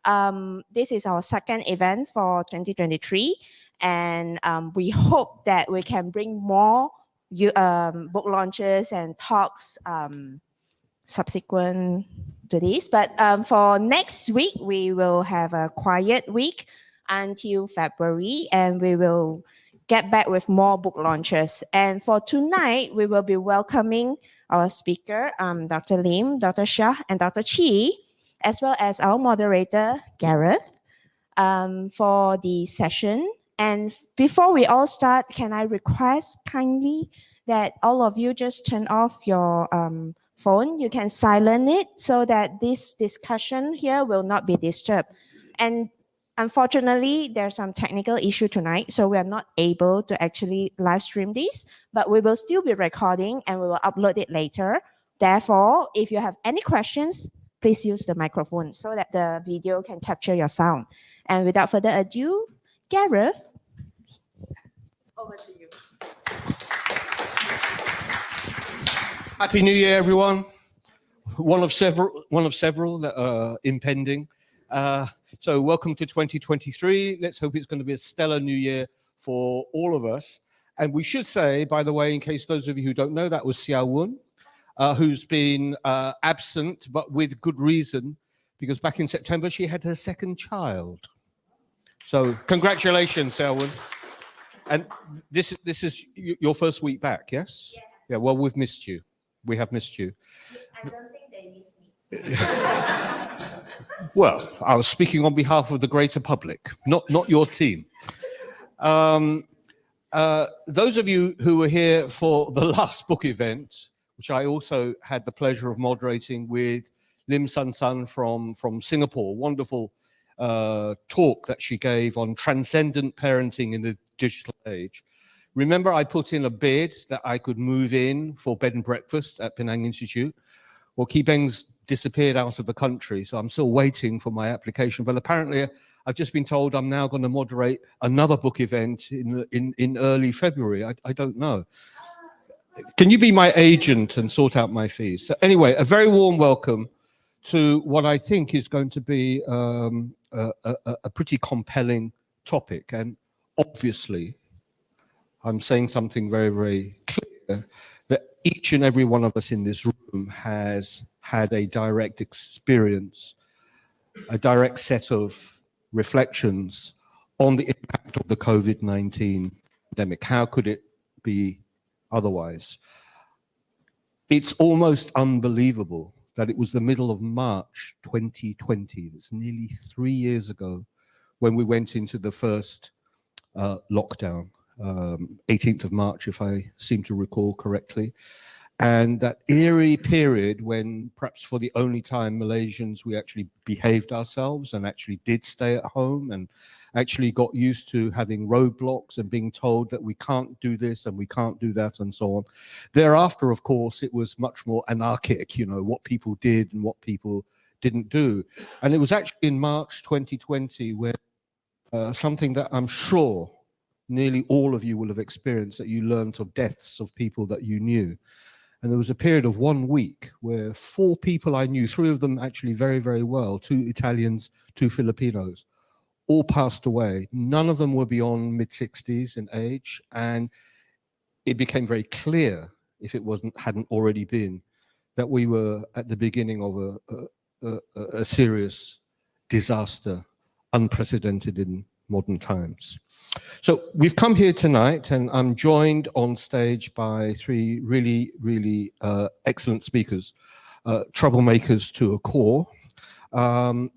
This is our second event for 2023, and we hope that we can bring more book launches and talks subsequent to this. But for next week, we will have a quiet week until February, and we will get back with more book launches. And for tonight, we will be welcoming our speaker, Dr. Lim, Dr. Shah, and Dr. Chi, as well as our moderator, Gareth, for the session. And before we all start, can I request kindly that all of you just turn off your phone? You can silence it so that this discussion here will not be disturbed. And unfortunately, there's some technical issue tonight, so we are not able to actually live stream this, but we will still be recording and we will upload it later. Therefore, if you have any questions, please use the microphone so that the video can capture your sound. And without further ado, Gareth, over to you. Happy New Year, everyone. One of several that are impending. So welcome to 2023. Let's hope it's going to be a stellar new year for all of us. And we should say, by the way, in case those of you who don't know, that was Xiao Wen, who's been absent, but with good reason, because back in September, she had her second child. So congratulations, Xiao Wen. And this is your first week back, yes? Yeah. Yeah, well, we've missed you. We have missed you. I don't think they miss me. Well, I was speaking on behalf of the greater public, not your team. Those of you who were here for the last book event, which I also had the pleasure of moderating with Lim Sun Sun from Singapore, wonderful talk that she gave on transcendent parenting in the digital age. Remember, I put in a bid that I could move in for bed and breakfast at Penang Institute. Well, Kee Beng's disappeared out of the country, so I'm still waiting for my application. But apparently, I've just been told I'm now going to moderate another book event in early February. I don't know. Can you be my agent and sort out my fees? So anyway, a very warm welcome to what I think is going to be a pretty compelling topic. And obviously, I'm saying something very, very clear, that each and every one of us in this room has had a direct experience, a direct set of reflections on the impact of the COVID-19 pandemic. How could it be otherwise? It's almost unbelievable that it was the middle of March 2020, it's nearly 3 years ago, when we went into the first lockdown. 18th of March, if I seem to recall correctly. And that eerie period when perhaps for the only time Malaysians, we actually behaved ourselves and actually did stay at home and actually got used to having roadblocks and being told that we can't do this and we can't do that and so on. Thereafter, of course, it was much more anarchic, you know, what people did and what people didn't do. And it was actually in March 2020 where something that I'm sure nearly all of you will have experienced, that you learned of deaths of people that you knew. And there was a period of 1 week where 4 people I knew, 3 of them actually very, very well, 2 Italians, 2 Filipinos, all passed away. None of them were beyond mid-60s in age. And it became very clear, if it hadn't already been, that we were at the beginning of a serious disaster, unprecedented in modern times. So we've come here tonight, and I'm joined on stage by 3 really, really excellent speakers, troublemakers to a core, to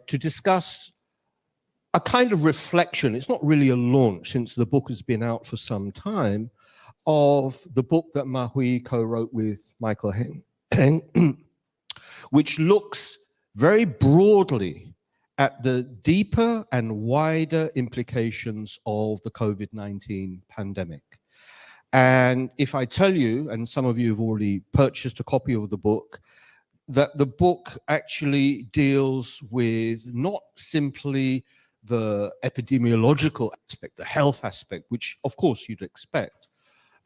discuss a kind of reflection. It's not really a launch, since the book has been out for some time, of the book that Ma Hui co-wrote with Michael Heng, which looks very broadly at the deeper and wider implications of the COVID-19 pandemic. And if I tell you, and some of you have already purchased a copy of the book, that the book actually deals with not simply the epidemiological aspect, the health aspect, which of course you'd expect,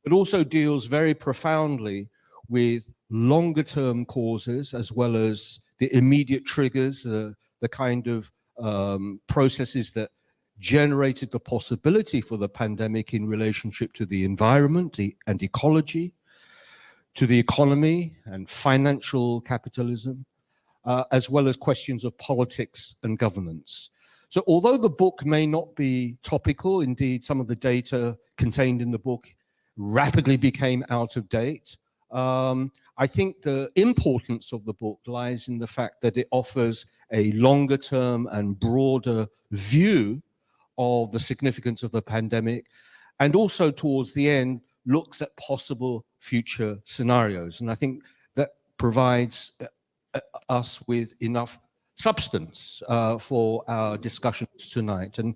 but also deals very profoundly with longer term causes, as well as the immediate triggers, the kind of processes that generated the possibility for the pandemic in relationship to the environment and ecology, to the economy and financial capitalism, as well as questions of politics and governance. So although the book may not be topical, indeed some of the data contained in the book rapidly became out of date, I think the importance of the book lies in the fact that it offers a longer term and broader view of the significance of the pandemic, and also towards the end looks at possible future scenarios. And I think that provides us with enough substance for our discussions tonight. And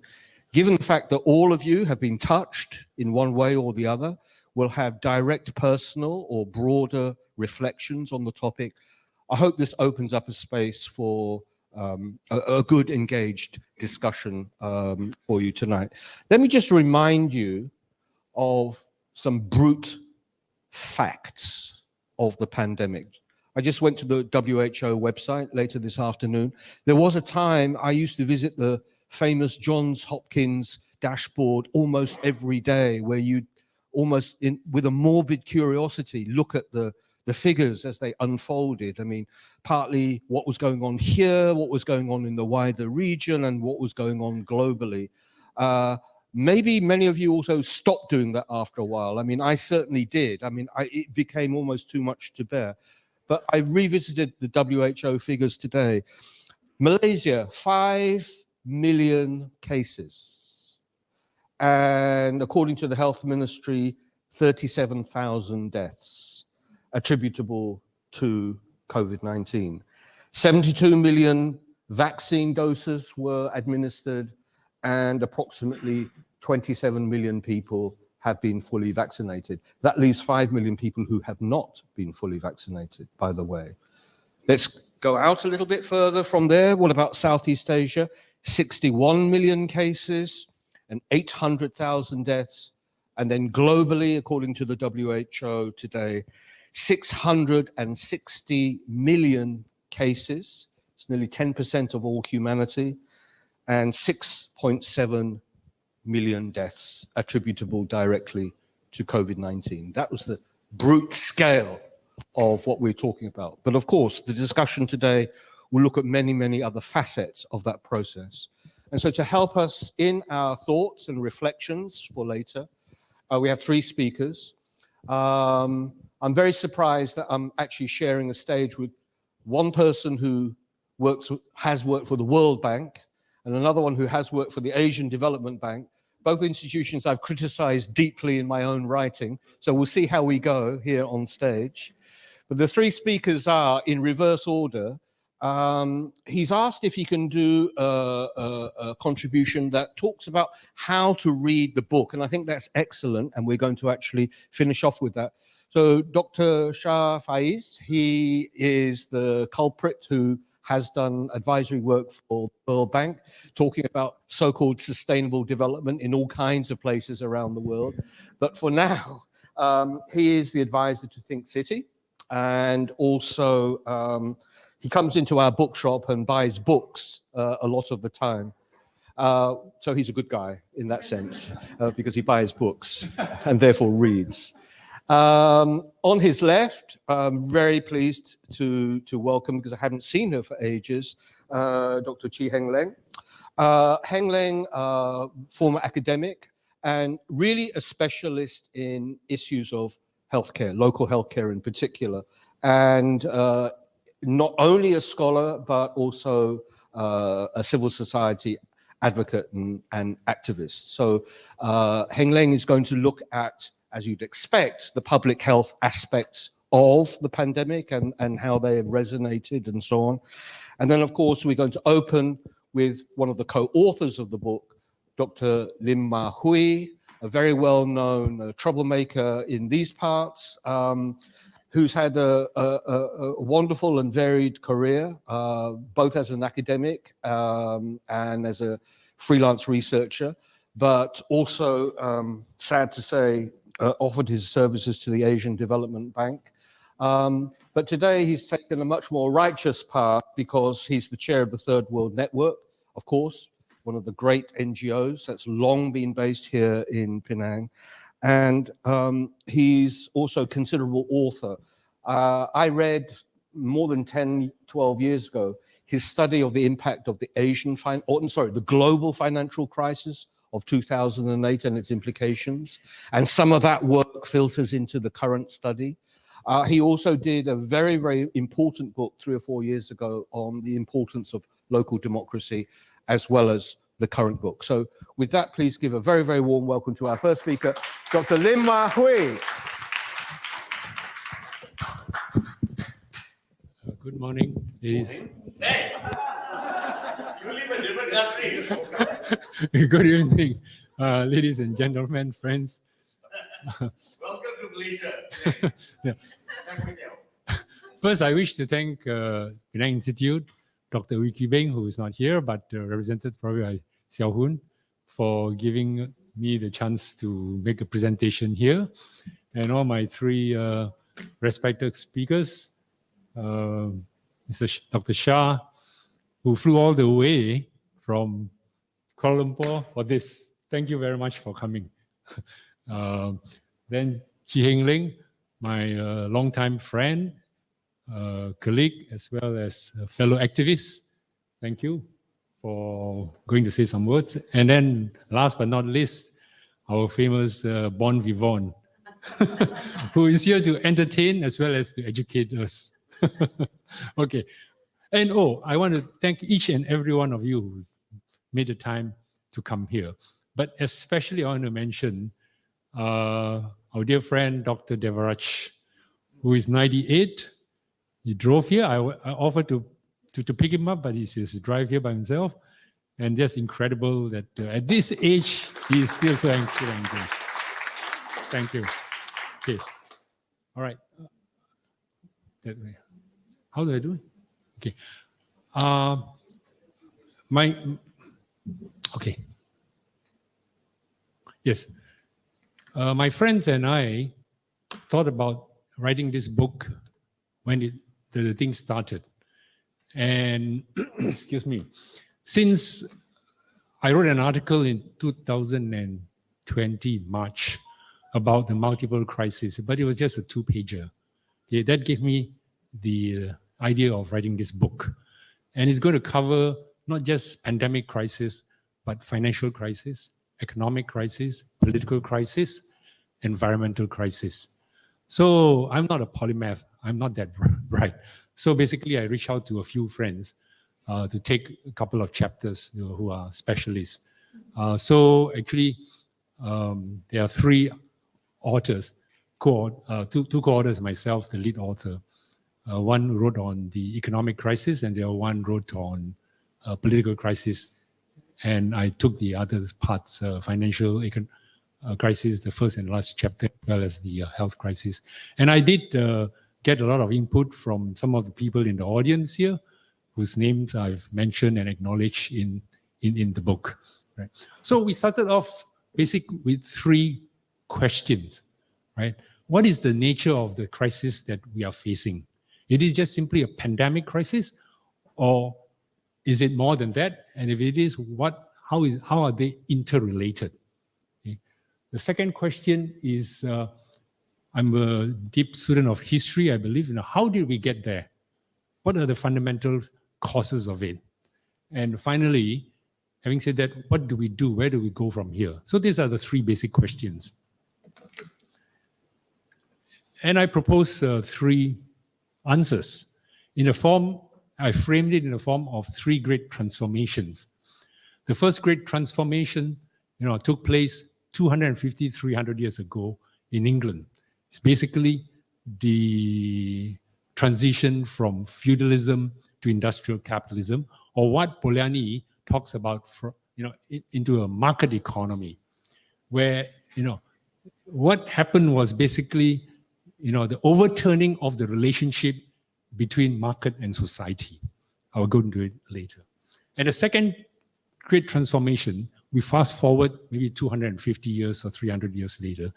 given the fact that all of you have been touched in one way or the other, will have direct personal or broader reflections on the topic, I hope this opens up a space for a good engaged discussion for you tonight. Let me just remind you of some brute facts of the pandemic. I just went to the WHO website later this afternoon. There was a time I used to visit the famous Johns Hopkins dashboard almost every day, where you'd almost with a morbid curiosity look at the figures as they unfolded. I mean, partly what was going on here, what was going on in the wider region, and what was going on globally. Maybe many of you also stopped doing that after a while. I mean, I certainly did. I mean, it became almost too much to bear. But I revisited the WHO figures today. Malaysia, 5 million cases. And according to the health ministry, 37,000 deaths attributable to COVID-19. 72 million vaccine doses were administered, and approximately 27 million people have been fully vaccinated. That leaves 5 million people who have not been fully vaccinated, by the way. Let's go out a little bit further from there. What about Southeast Asia? 61 million cases and 800,000 deaths. And then globally, according to the WHO today, 660 million cases. It's nearly 10% of all humanity, and 6.7 million deaths attributable directly to COVID-19. That was the brute scale of what we're talking about. But of course, the discussion today will look at many, many other facets of that process. And so to help us in our thoughts and reflections for later, we have three speakers. I'm very surprised that I'm actually sharing a stage with one person who has worked for the World Bank, and another one who has worked for the Asian Development Bank, both institutions I've criticized deeply in my own writing. So we'll see how we go here on stage. But the three speakers are in reverse order. He's asked if he can do a contribution that talks about how to read the book. And I think that's excellent. And we're going to actually finish off with that. So Dr. Shah Faiz, he is the culprit who has done advisory work for the World Bank, talking about so-called sustainable development in all kinds of places around the world. But for now, he is the advisor to Think City. And also, he comes into our bookshop and buys books a lot of the time. So he's a good guy in that sense, because he buys books and therefore reads. On his left, I'm very pleased to welcome, because I haven't seen her for ages, Dr. Chi Heng Leng. Heng Leng, former academic, and really a specialist in issues of healthcare, local healthcare in particular. And not only a scholar, but also a civil society advocate and activist. So Heng Leng is going to look at, as you'd expect, the public health aspects of the pandemic and how they have resonated and so on. And then, of course, we're going to open with one of the co-authors of the book, Dr. Lim Ma Hui, a very well-known troublemaker in these parts, who's had a wonderful and varied career, both as an academic and as a freelance researcher, but also, sad to say, offered his services to the Asian Development Bank. But today he's taken a much more righteous path because he's the chair of the Third World Network, of course, one of the great NGOs that's long been based here in Penang. And he's also a considerable author. I read more than 10, 12 years ago his study of the impact of the the global financial crisis of 2008 and its implications. And some of that work filters into the current study. He also did a very, very important book 3 or 4 years ago on the importance of local democracy, as well as the current book. So with that, please give a very, very warm welcome to our first speaker, Dr. Lim Ma Hui. Good morning, ladies. Hey! You live in different countries. Good evening, ladies and gentlemen, friends. Welcome to Malaysia. Yeah. First, I wish to thank Penang Institute, Dr. Wee Beng, who is not here, but represented probably by Xiao Hun, for giving me the chance to make a presentation here, and all my three respected speakers. Dr. Shah, who flew all the way from Kuala Lumpur for this. Thank you very much for coming. Then Chi Heng Ling, my longtime friend, colleague, as well as a fellow activist. Thank you for going to say some words. And then last but not least, our famous Bon Vivant, who is here to entertain as well as to educate us. Okay. And I want to thank each and every one of you who made the time to come here. But especially I want to mention our dear friend, Dr. Deforestation, who is 98. He drove here. I offered to pick him up, but he says to drive here by himself. And just incredible that at this age, he is still so engaged. Thank you. Okay. All right. That way. How do I do it? Okay. Okay. Yes. My friends and I thought about writing this book when the thing started. And, excuse me, since I wrote an article in 2020, March, about the multiple crises, but it was just a 2-pager. Okay, that gave me the idea of writing this book. And it's going to cover not just pandemic crisis, but financial crisis, economic crisis, political crisis, environmental crisis. So I'm not a polymath. I'm not that bright. So basically, I reached out to a few friends to take a couple of chapters who are specialists. So actually, there are 3 authors, two co-authors, myself, the lead author. One wrote on the economic crisis, and the other one wrote on political crisis. And I took the other parts, financial crisis, the first and last chapter, as well as the health crisis. And I did get a lot of input from some of the people in the audience here, whose names I've mentioned and acknowledged in the book. Right? So we started off basically with 3 questions. Right? What is the nature of the crisis that we are facing? It is just simply a pandemic crisis, or is it more than that? And if it is, how are they interrelated? Okay. The second question is, I'm a deep student of history, I believe. How did we get there? What are the fundamental causes of it? And finally, having said that, what do we do? Where do we go from here? So these are the 3 basic questions. And I propose 3 answers. I framed it in the form of 3 great transformations. The first great transformation, took place 250, 300 years ago in England. It's basically the transition from feudalism to industrial capitalism, or what Polanyi talks about, into a market economy, where what happened was basically the overturning of the relationship between market and society. I will go into it later. And the second great transformation, we fast forward maybe 250 years or 300 years later,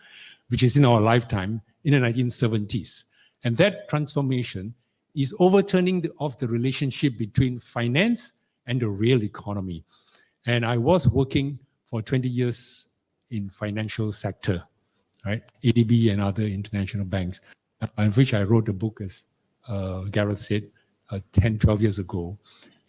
which is in our lifetime, in the 1970s. And that transformation is overturning of the relationship between finance and the real economy. And I was working for 20 years in financial sector, right? ADB and other international banks, on which I wrote a book, as Gareth said, 10, 12 years ago.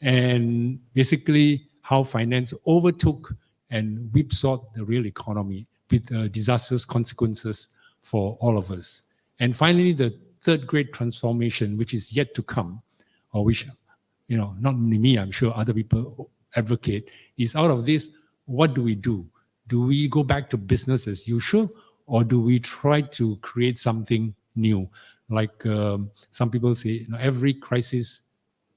And basically how finance overtook and whipsawed the real economy with disastrous consequences for all of us. And finally, the third great transformation, which is yet to come, or which, not only me, I'm sure other people advocate, is out of this, what do we do? Do we go back to business as usual, or do we try to create something new? Like some people say, every crisis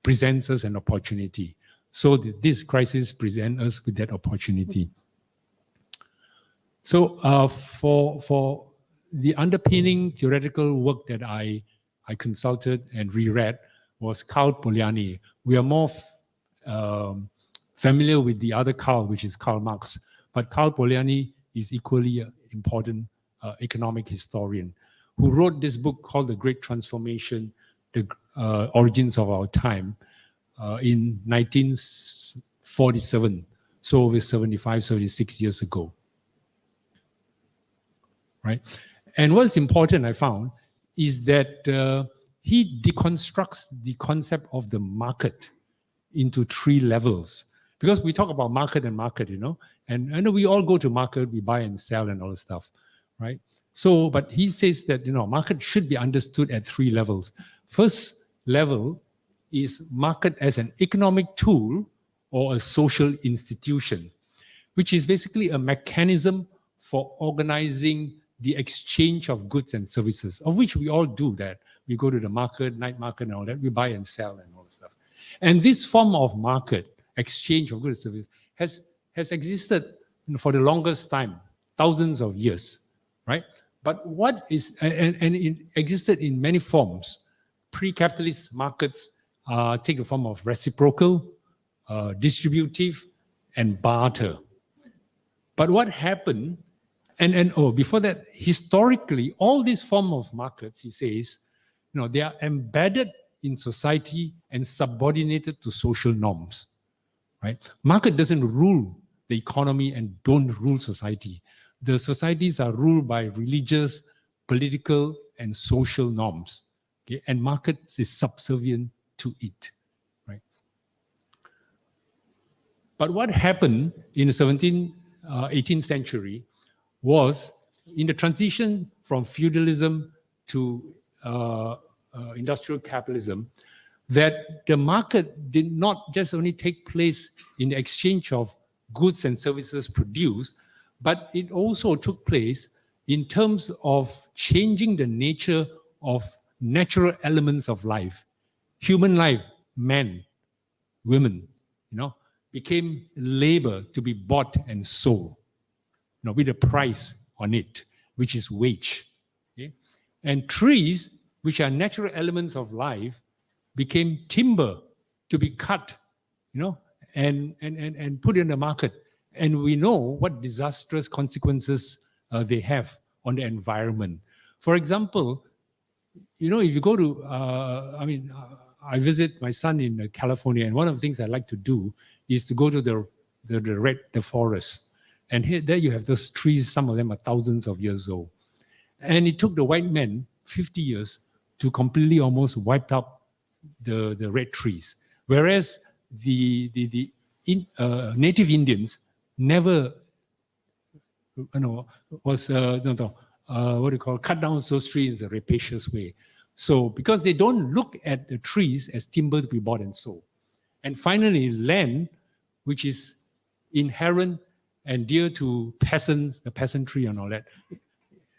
presents us an opportunity. So this crisis presents us with that opportunity. So for the underpinning theoretical work that I consulted and reread was Karl Polanyi. We are more familiar with the other Karl, which is Karl Marx, but Karl Polanyi is equally an important economic historian who wrote this book called The Great Transformation, The Origins of Our Time, in 1947, so over 75, 76 years ago. Right? And what's important, I found, is that he deconstructs the concept of the market into three levels. Because we talk about market, and and I know we all go to market, we buy and sell and all this stuff, right? So, but he says that, market should be understood at three levels. First level is market as an economic tool or a social institution, which is basically a mechanism for organizing the exchange of goods and services, of which we all do that. We go to the market, night market and all that, we buy and sell and all that stuff. And this form of market, exchange of goods and services, has existed for the longest time, thousands of years, right? But what is, and it existed in many forms. Pre-capitalist markets take the form of reciprocal, distributive, and barter. But what happened, before that, historically, all these forms of markets, he says, they are embedded in society and subordinated to social norms, right? Market doesn't rule the economy and don't rule society. The societies are ruled by religious, political, and social norms, okay? And markets is subservient to it, right? But what happened in the 18th century was, in the transition from feudalism to industrial capitalism, that the market did not just only take place in the exchange of goods and services produced, but it also took place in terms of changing the nature of natural elements of life. Human life, men, women, became labor to be bought and sold, with a price on it, which is wage. Okay? And trees, which are natural elements of life, became timber to be cut, and put in the market. And we know what disastrous consequences they have on the environment. For example, if you go to, I visit my son in California, and one of the things I like to do is to go to the forest. And there you have those trees, some of them are thousands of years old. And it took the white men 50 years to completely almost wipe out the red trees. Whereas the native Indians never, cut down those trees in a rapacious way. So because they don't look at the trees as timber to be bought and sold. And finally, land, which is inherent and dear to peasants, the peasantry and all that,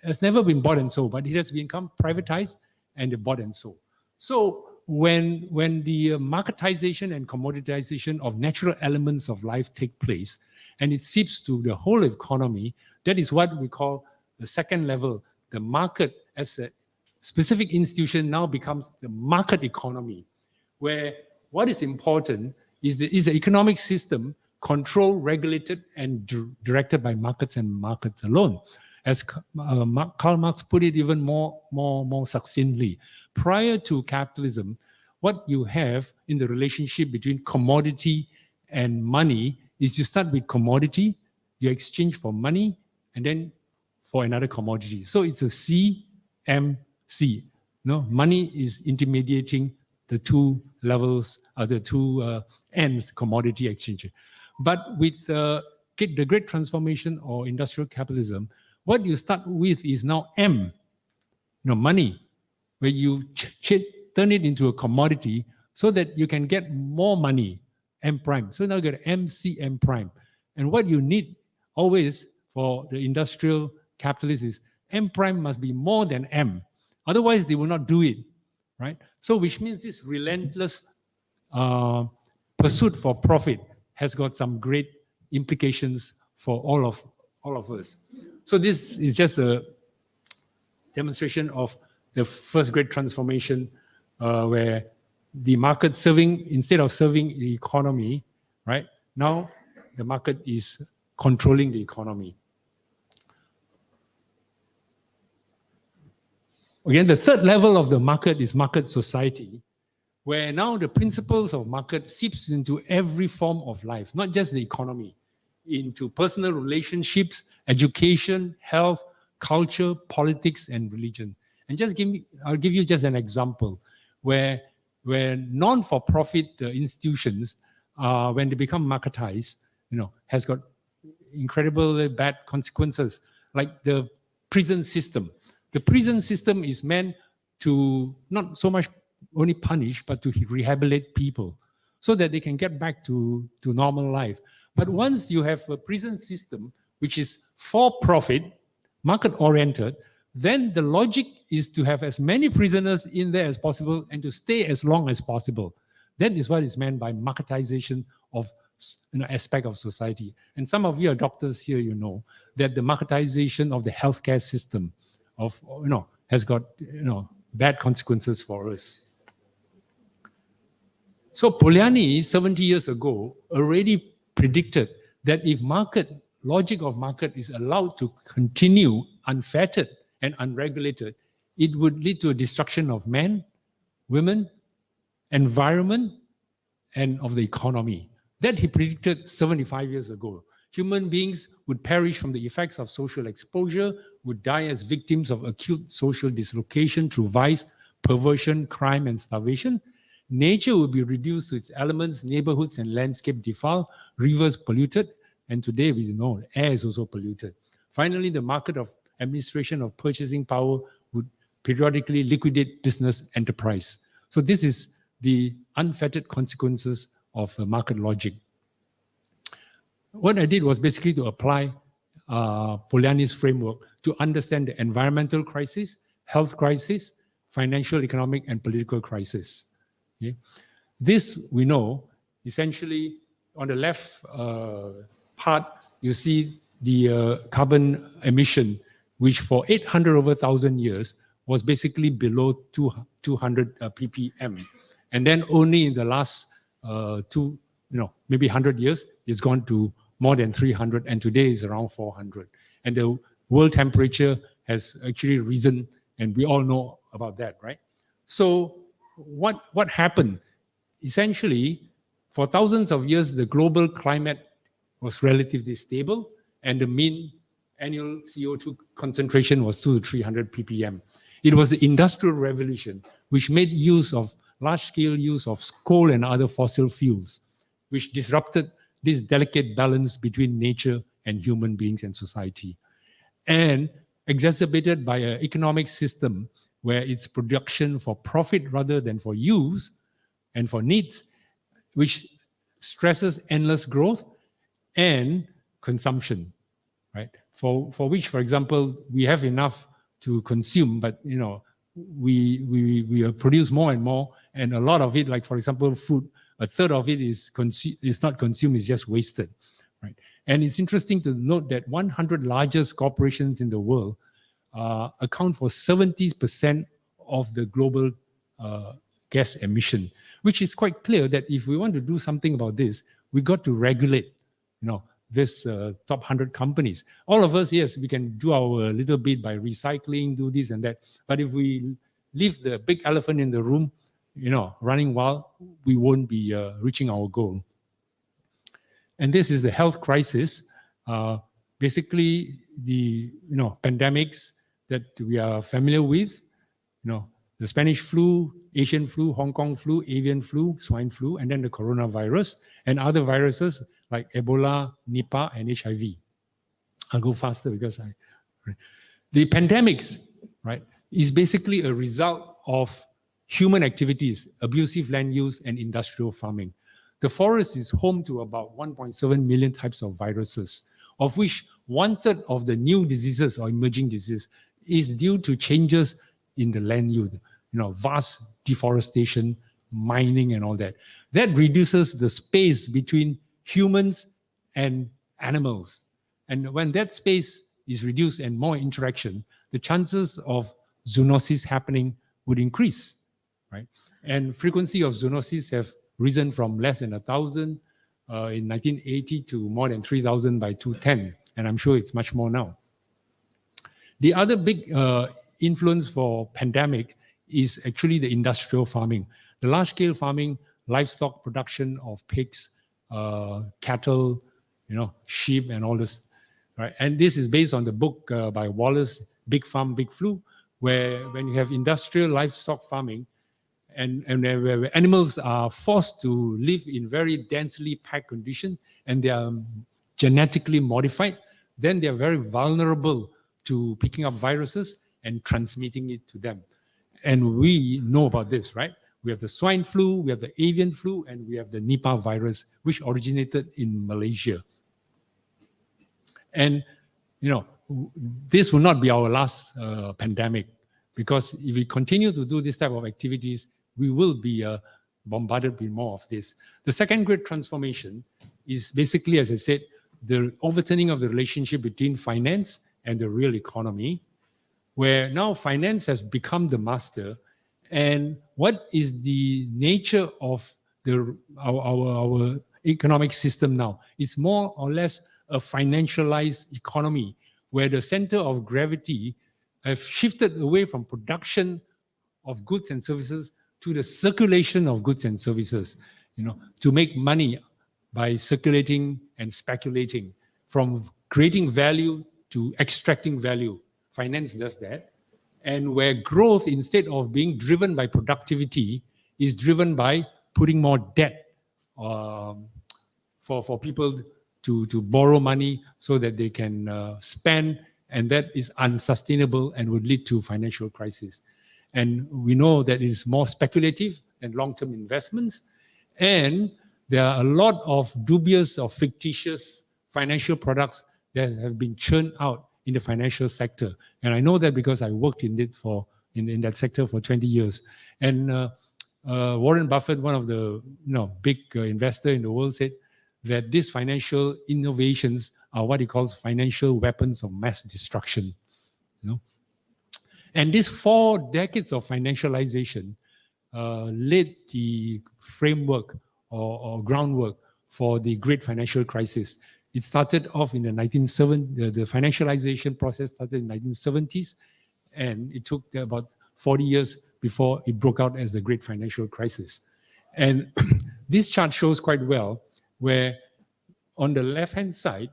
has never been bought and sold, but it has become privatized and bought and sold. So when the marketization and commoditization of natural elements of life take place, and it seeps to the whole economy, that is what we call the second level. The market as a specific institution now becomes the market economy, where what is important is the economic system controlled, regulated, and directed by markets and markets alone. As Karl Marx put it even more succinctly, Prior to capitalism, what you have in the relationship between commodity and money is you start with commodity, you exchange for money, and then for another commodity. So it's a CMC. No, money is intermediating the two levels, the two ends, commodity exchange. But with the great transformation or industrial capitalism, what you start with is now M, money, where you turn it into a commodity so that you can get more money, M prime. So now you get MCM prime. And what you need always for the industrial capitalist is M prime must be more than M. Otherwise, they will not do it, right? So which means this relentless pursuit for profit has got some great implications for all of us. So this is just a demonstration of the first great transformation where the market instead of serving the economy, right? Now the market is controlling the economy. Again, the third level of the market is market society, where now the principles of market seeps into every form of life, not just the economy, into personal relationships, education, health, culture, politics, and religion. And I'll give you just an example where non-for-profit institutions, when they become marketized, has got incredibly bad consequences, like the prison system. The prison system is meant to not so much only punish, but to rehabilitate people so that they can get back to normal life. But once you have a prison system which is for profit, market-oriented, then the logic is to have as many prisoners in there as possible and to stay as long as possible. That is what is meant by marketization of aspect of society. And some of you are doctors here, you know that the marketization of the healthcare system has got bad consequences for us. So Polanyi 70 years ago already predicted that if logic of market is allowed to continue unfettered and unregulated, it would lead to a destruction of men, women, environment, and of the economy. That he predicted 75 years ago. Human beings would perish from the effects of social exposure, would die as victims of acute social dislocation through vice, perversion, crime, and starvation. Nature would be reduced to its elements, neighborhoods and landscape defiled, rivers polluted, and today we know air is also polluted. Finally, the market of administration of purchasing power would periodically liquidate business enterprise. So this is the unfettered consequences of market logic. What I did was basically to apply Polanyi's framework to understand the environmental crisis, health crisis, financial, economic, and political crisis. Okay? This, we know, essentially, on the left part, you see the carbon emission, which for 800 over 1,000 years was basically below 200 ppm. And then only in the last maybe 100 years, it's gone to more than 300, and today is around 400. And the world temperature has actually risen, and we all know about that, right? So what happened? Essentially, for thousands of years, the global climate was relatively stable, and the mean annual CO2 concentration was 200 to 300 ppm. It was the Industrial Revolution which made large-scale use of coal and other fossil fuels, which disrupted this delicate balance between nature and human beings and society, and exacerbated by an economic system where it's production for profit rather than for use and for needs, which stresses endless growth and consumption, right? For which, for example, we have enough to consume, but we produce more and more, and a lot of it, like for example, food, a third of it is not consumed, is just wasted, right? And it's interesting to note that 100 largest corporations in the world account for 70% of the global gas emission, which is quite clear that if we want to do something about this, we got to regulate, this top 100 companies. All of us, yes, we can do our little bit by recycling, do this and that. But if we leave the big elephant in the room, running wild, we won't be reaching our goal. And this is the health crisis. Basically, the pandemics that we are familiar with, the Spanish flu, Asian flu, Hong Kong flu, avian flu, swine flu, and then the coronavirus, and other viruses like Ebola, Nipah, and HIV. I'll go faster because the pandemics, right, is basically a result of human activities, abusive land use, and industrial farming. The forest is home to about 1.7 million types of viruses, of which 1/3 of the new diseases or emerging diseases is due to changes in the land use, vast deforestation, mining, and all that. That reduces the space between humans and animals. And when that space is reduced and more interaction, the chances of zoonoses happening would increase, right? And frequency of zoonoses have risen from less than 1,000 in 1980 to more than 3,000 by 2010, and I'm sure it's much more now. The other big influence for pandemic is actually the industrial farming. The large-scale farming, livestock production of pigs, cattle, sheep, and all this, right? And this is based on the book by Wallace, Big Farm, Big Flu, where when you have industrial livestock farming, and where animals are forced to live in very densely packed conditions and they are genetically modified, then they are very vulnerable to picking up viruses and transmitting it to them. And we know about this, right? We have the swine flu, we have the avian flu, and we have the Nipah virus, which originated in Malaysia. And, this will not be our last pandemic, because if we continue to do this type of activities, we will be bombarded with more of this. The second great transformation is basically, as I said, the overturning of the relationship between finance and the real economy, where now finance has become the master. And what is the nature of our economic system now? It's more or less a financialized economy, where the center of gravity have shifted away from production of goods and services to the circulation of goods and services, to make money by circulating and speculating, from creating value to extracting value. Finance does that. And where growth, instead of being driven by productivity, is driven by putting more debt for people to borrow money so that they can spend, and that is unsustainable and would lead to financial crisis. And we know that it's more speculative than long-term investments. And there are a lot of dubious or fictitious financial products that have been churned out in the financial sector. And I know that because I worked in it in that sector for 20 years. And Warren Buffett, one of the big investor in the world, said that these financial innovations are what he calls financial weapons of mass destruction. And these 4 decades of financialization laid the framework or groundwork for the great financial crisis. It started off in the 1970s, the financialization process started in the 1970s, and it took about 40 years before it broke out as the great financial crisis. And this chart shows quite well where on the left-hand side,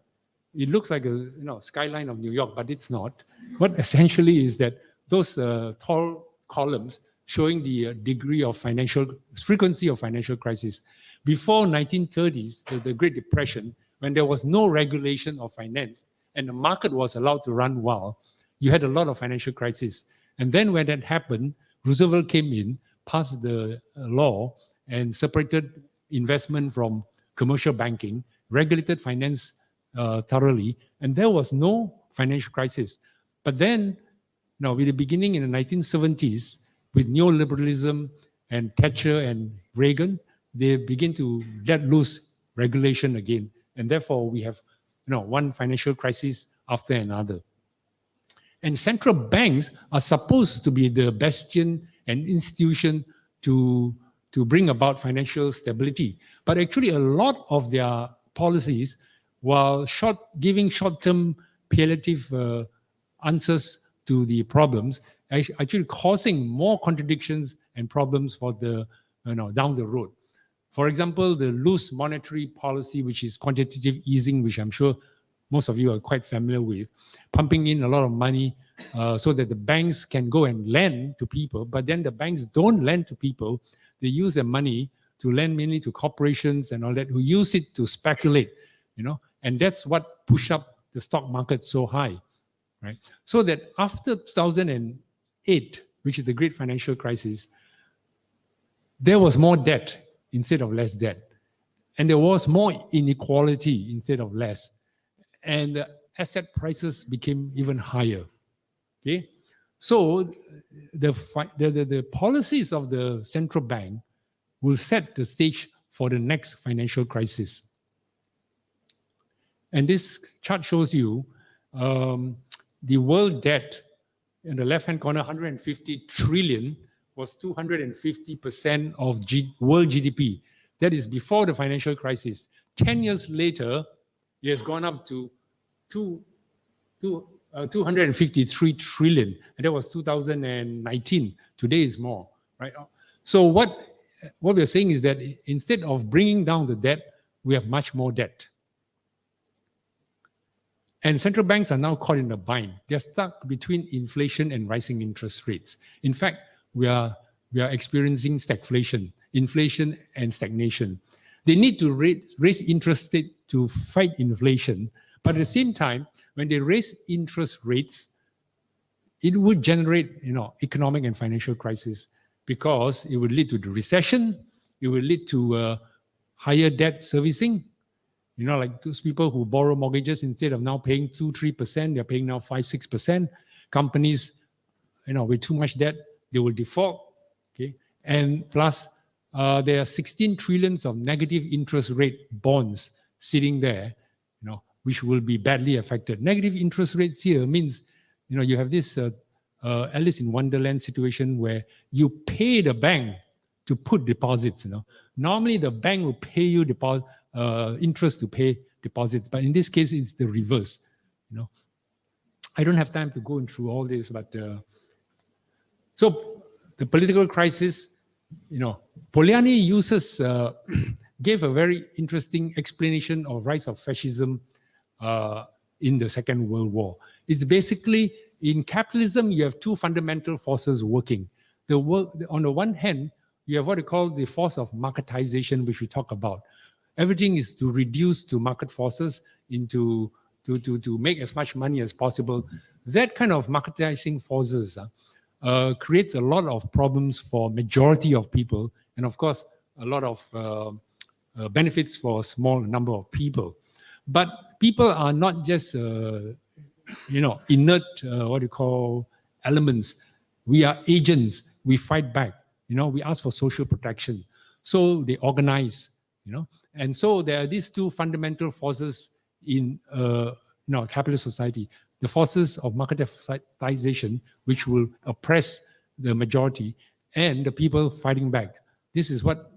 it looks like a skyline of New York, but it's not. What essentially is that those tall columns showing the degree of frequency of financial crisis. Before 1930s, the Great Depression, when there was no regulation of finance and the market was allowed to run wild, you had a lot of financial crisis. And then when that happened, Roosevelt came in, passed the law, and separated investment from commercial banking, regulated finance thoroughly, and there was no financial crisis. But then, with the beginning in the 1970s, with neoliberalism and Thatcher and Reagan, they begin to let loose regulation again. And therefore, we have one financial crisis after another. And central banks are supposed to be the bastion and institution to bring about financial stability. But actually, a lot of their policies, while giving short-term palliative answers to the problems, actually causing more contradictions and problems for the down the road. For example, the loose monetary policy, which is quantitative easing, which I'm sure most of you are quite familiar with, pumping in a lot of money so that the banks can go and lend to people, but then the banks don't lend to people. They use their money to lend mainly to corporations and all that, who use it to speculate, and that's what pushed up the stock market so high, right? So that after 2008, which is the great financial crisis, there was more debt instead of less debt. And there was more inequality instead of less. And the asset prices became even higher. Okay? So the policies of the central bank will set the stage for the next financial crisis. And this chart shows you the world debt in the left-hand corner, 150 trillion, was 250% of world GDP. That is before the financial crisis. 10 years later, it has gone up to 253 trillion, and that was 2019. Today is more, right? So what we're saying is that instead of bringing down the debt, we have much more debt. And central banks are now caught in a bind. They're stuck between inflation and rising interest rates. In fact, we are experiencing stagflation, inflation and stagnation. They need to raise interest rates to fight inflation, but at the same time, when they raise interest rates, it would generate, economic and financial crisis, because it would lead to the recession. It will lead to higher debt servicing. Like those people who borrow mortgages, instead of now paying 2-3%, they're paying now 5-6%. Companies, with too much debt, they will default. Okay, and plus there are 16 trillions of negative interest rate bonds sitting there, which will be badly affected. Negative interest rates here means, you have this Alice in Wonderland situation where you pay the bank to put deposits. Normally the bank will pay you interest to pay deposits, but in this case it's the reverse. I don't have time to go through all this, but so the political crisis, Polanyi gave a very interesting explanation of rise of fascism in the Second World War. It's basically, in capitalism, you have two fundamental forces working. On the one hand, you have what we call the force of marketization, which we talk about. Everything is to reduce to market forces, to make as much money as possible. That kind of marketizing forces creates a lot of problems for majority of people, and of course, a lot of benefits for a small number of people. But people are not just, inert, elements. We are agents. We fight back. We ask for social protection. So they organize. And so there are these two fundamental forces in capitalist society: the forces of marketization, which will oppress the majority, and the people fighting back. This is what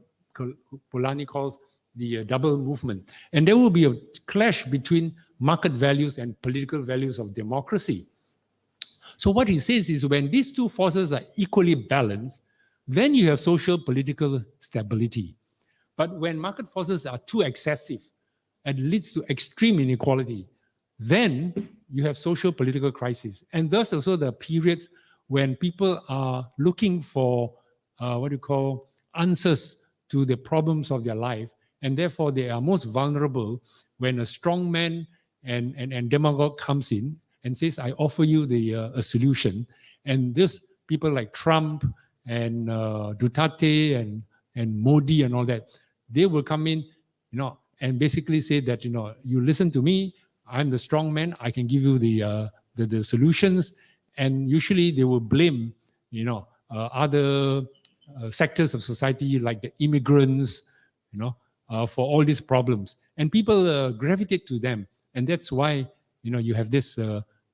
Polanyi calls the double movement. And there will be a clash between market values and political values of democracy. So what he says is, when these two forces are equally balanced, then you have social political stability. But when market forces are too excessive and leads to extreme inequality, then you have social political crisis. And thus also the periods when people are looking for answers to the problems of their life, and therefore they are most vulnerable when a strong man and demagogue comes in and says, I offer you a solution. And this people like Trump and Duterte and Modi and all that, they will come in, and basically say that, you listen to me, I'm the strong man, I can give you the solutions. And usually they will blame, other sectors of society, like the immigrants, for all these problems. And people gravitate to them. And that's why, you have this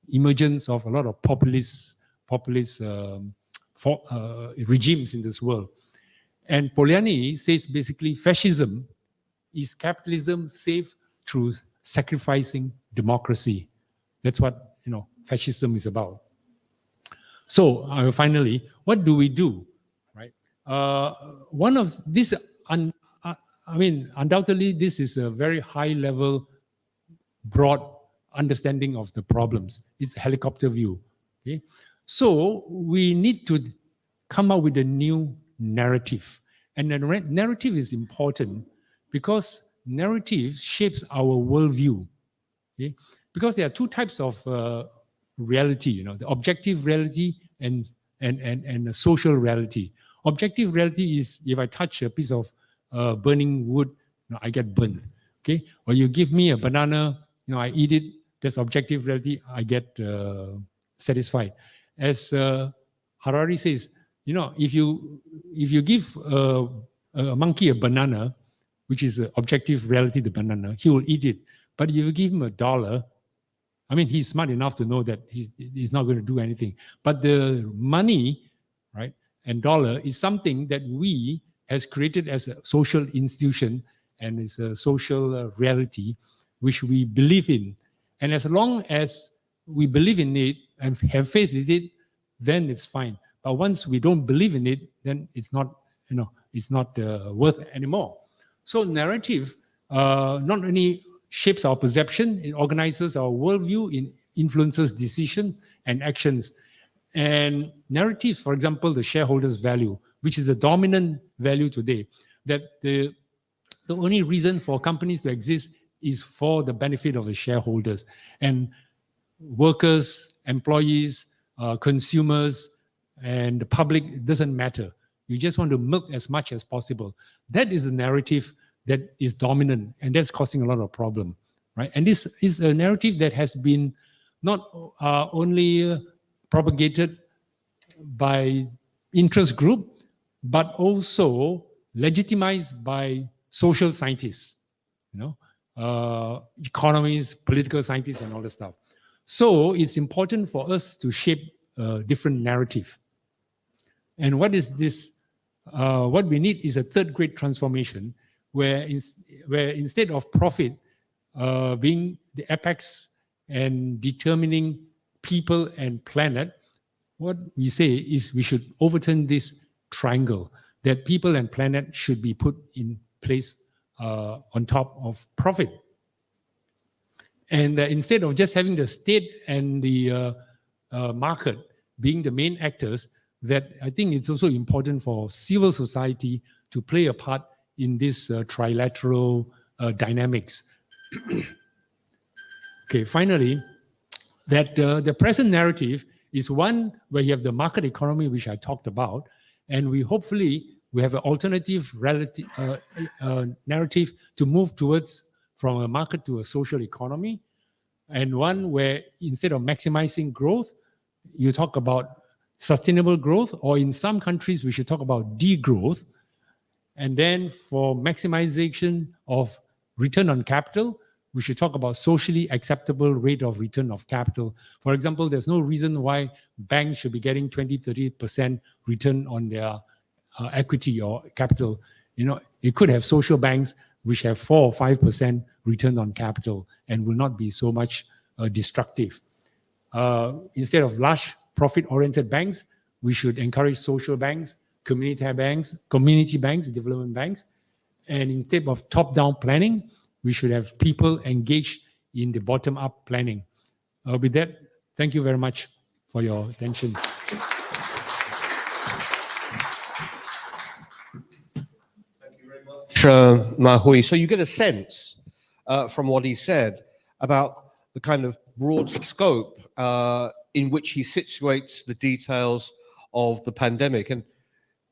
emergence of a lot of populist regimes in this world. And Polanyi says basically fascism is capitalism saved through sacrificing democracy. That's what fascism is about. So finally, what do we do? Right? One of this, undoubtedly, this is a very high level, broad understanding of the problems. It's a helicopter view. Okay? So we need to come up with a new narrative. And the narrative is important because narrative shapes our worldview. Okay? Because there are two types of reality, the objective reality and the social reality. Objective reality is if I touch a piece of burning wood, I get burned. Okay? Or you give me a banana, I eat it, that's objective reality, I get satisfied. As Harari says, if you give a monkey a banana, which is objective reality, the banana, he will eat it. But if you give him $1, he's smart enough to know that he's not going to do anything. But the money, right, and dollar is something that we has created as a social institution and is a social reality which we believe in. And as long as we believe in it and have faith in it, then it's fine. But once we don't believe in it, then it's not, it's not worth anymore. So narrative not only shapes our perception, it organizes our worldview, it influences decision and actions. And narratives, for example, the shareholders' value, which is a dominant value today, that the only reason for companies to exist is for the benefit of the shareholders. And workers, employees, consumers, and the public, it doesn't matter. You just want to milk as much as possible. That is the narrative that is dominant, and that's causing a lot of problem, right? And this is a narrative that has been not only propagated by interest group, but also legitimized by social scientists, economists, political scientists, and all that stuff. So it's important for us to shape a different narrative. And what is this? What we need is a third great transformation, where instead of profit being the apex and determining people and planet, what we say is we should overturn this triangle, that people and planet should be put in place on top of profit. And instead of just having the state and the market being the main actors, that I think it's also important for civil society to play a part in this trilateral dynamics. Okay, finally, that the present narrative is one where you have the market economy, which I talked about, and we have an alternative narrative to move towards from a market to a social economy, and one where instead of maximizing growth, you talk about sustainable growth, or in some countries, we should talk about degrowth. And then for maximization of return on capital, we should talk about socially acceptable rate of return of capital. For example, there's no reason why banks should be getting 20-30% return on their equity or capital. It could have social banks which have 4 or 5% return on capital and will not be so much destructive. Instead of large profit-oriented banks, we should encourage social banks, community banks, development banks. And instead of top-down planning, we should have people engaged in the bottom-up planning. With that, thank you very much for your attention. Thank you very much, Mahui. So you get a sense from what he said about the kind of broad scope in which he situates the details of the pandemic. And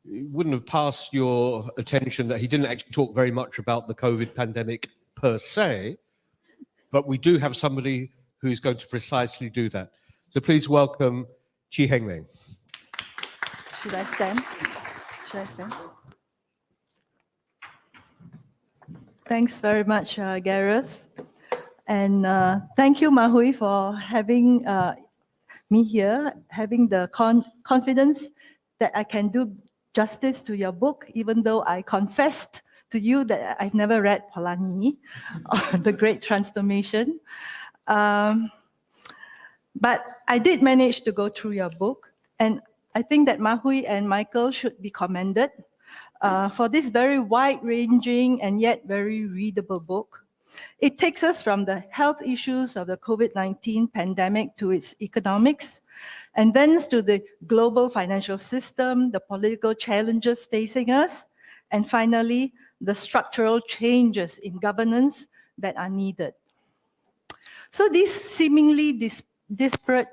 it wouldn't have passed your attention that he didn't actually talk very much about the COVID pandemic per se, but we do have somebody who's going to precisely do that. So please welcome Chi Heng Ling. Should I stand? Thanks very much, Gareth. And thank you, Mahui, for having me here, having the confidence that I can do justice to your book, even though I confessed to you that I've never read Polanyi, The Great Transformation. But I did manage to go through your book. And I think that Mahui and Michael should be commended for this very wide-ranging and yet very readable book. It takes us from the health issues of the COVID-19 pandemic to its economics, and then to the global financial system, the political challenges facing us, and finally, the structural changes in governance that are needed. So these seemingly disparate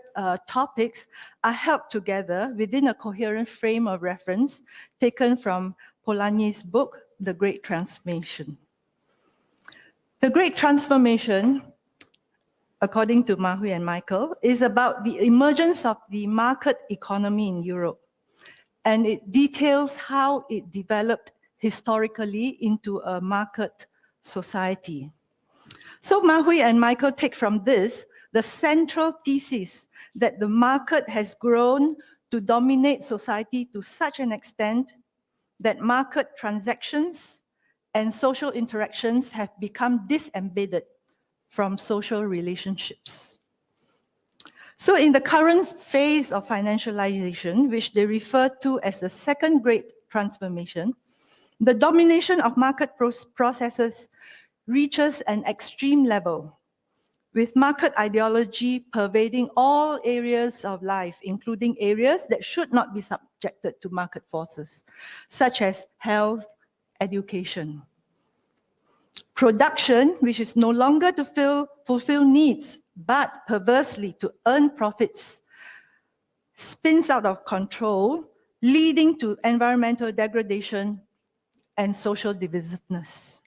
topics are held together within a coherent frame of reference taken from Polanyi's book, The Great Transformation. The Great Transformation, according to Mahui and Michael, is about the emergence of the market economy in Europe. And it details how it developed historically into a market society. So Mahui and Michael take from this the central thesis that the market has grown to dominate society to such an extent that market transactions and social interactions have become disembedded from social relationships. So in the current phase of financialization, which they refer to as the second great transformation, the domination of market processes reaches an extreme level, with market ideology pervading all areas of life, including areas that should not be subjected to market forces, such as health, education. Production, which is no longer to fulfill needs, but perversely to earn profits, spins out of control, leading to environmental degradation and social divisiveness.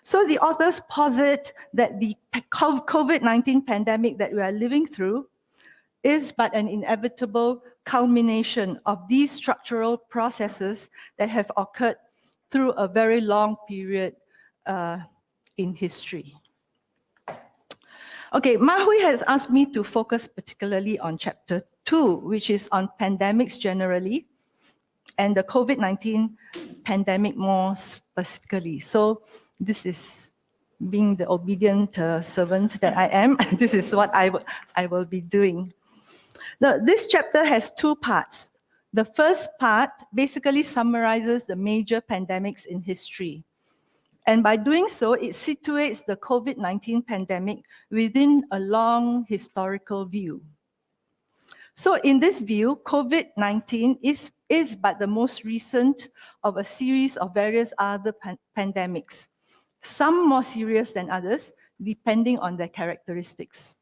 So the authors posit that the COVID-19 pandemic that we are living through is but an inevitable culmination of these structural processes that have occurred through a very long period in history. Okay, Mahui has asked me to focus particularly on chapter 2, which is on pandemics generally, and the COVID-19 pandemic more specifically. So this is being the obedient servant that I am. This is what I will be doing. Now, this chapter has 2 parts. The first part basically summarizes the major pandemics in history. And by doing so, it situates the COVID-19 pandemic within a long historical view. So in this view, COVID-19 is but the most recent of a series of various other pandemics, some more serious than others, depending on their characteristics.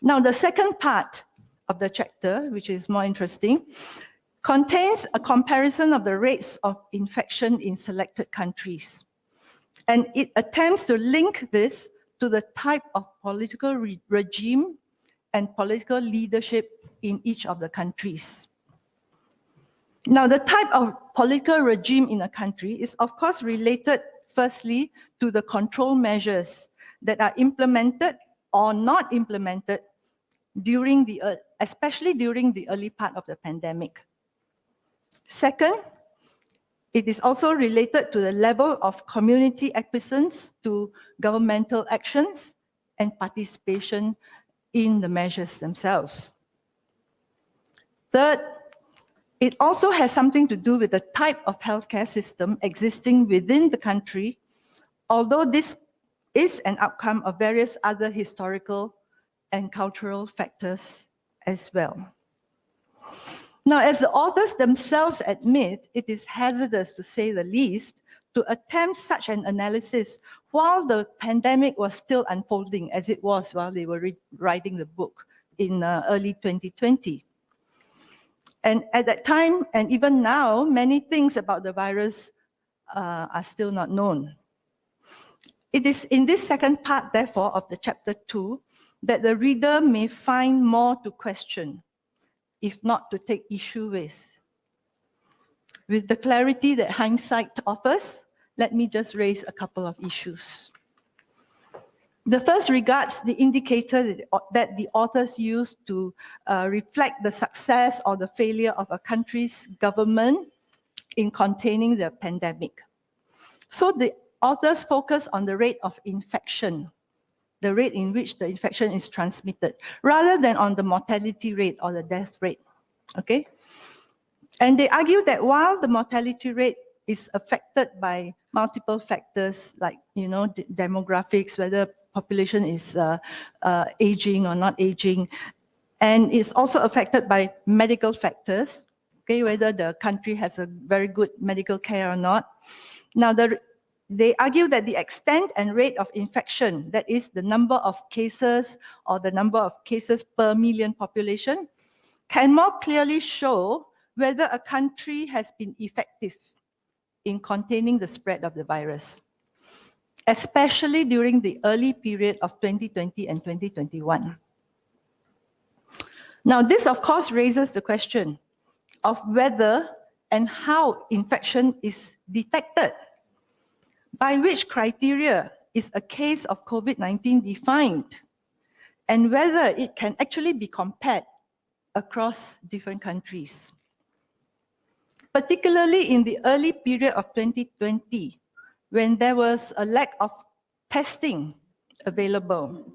Now, the second part of the chapter, which is more interesting, contains a comparison of the rates of infection in selected countries. And it attempts to link this to the type of political regime and political leadership in each of the countries. Now, the type of political regime in a country is, of course, related firstly to the control measures that are implemented or not implemented during especially during the early part of the pandemic. Second, it is also related to the level of community acquiescence to governmental actions and participation in the measures themselves. Third, it also has something to do with the type of healthcare system existing within the country, although this is an outcome of various other historical and cultural factors as well. Now, as the authors themselves admit, it is hazardous, to say the least, to attempt such an analysis while the pandemic was still unfolding, as it was while they were writing the book in early 2020. And at that time, and even now, many things about the virus are still not known. It is in this second part, therefore, of the chapter 2, that the reader may find more to question, if not to take issue with. With the clarity that hindsight offers, let me just raise a couple of issues. The first regards the indicator that the authors use to reflect the success or the failure of a country's government in containing the pandemic. So the authors focus on the rate of infection, the rate in which the infection is transmitted, rather than on the mortality rate or the death rate. Okay? And they argue that while the mortality rate is affected by multiple factors like, demographics, whether population is aging or not aging, and it's also affected by medical factors, okay, whether the country has a very good medical care or not. Now, they argue that the extent and rate of infection, that is the number of cases or the number of cases per million population, can more clearly show whether a country has been effective in containing the spread of the virus, especially during the early period of 2020 and 2021. Now, this of course raises the question of whether and how infection is detected. By which criteria is a case of COVID-19 defined, and whether it can actually be compared across different countries. Particularly in the early period of 2020, when there was a lack of testing available.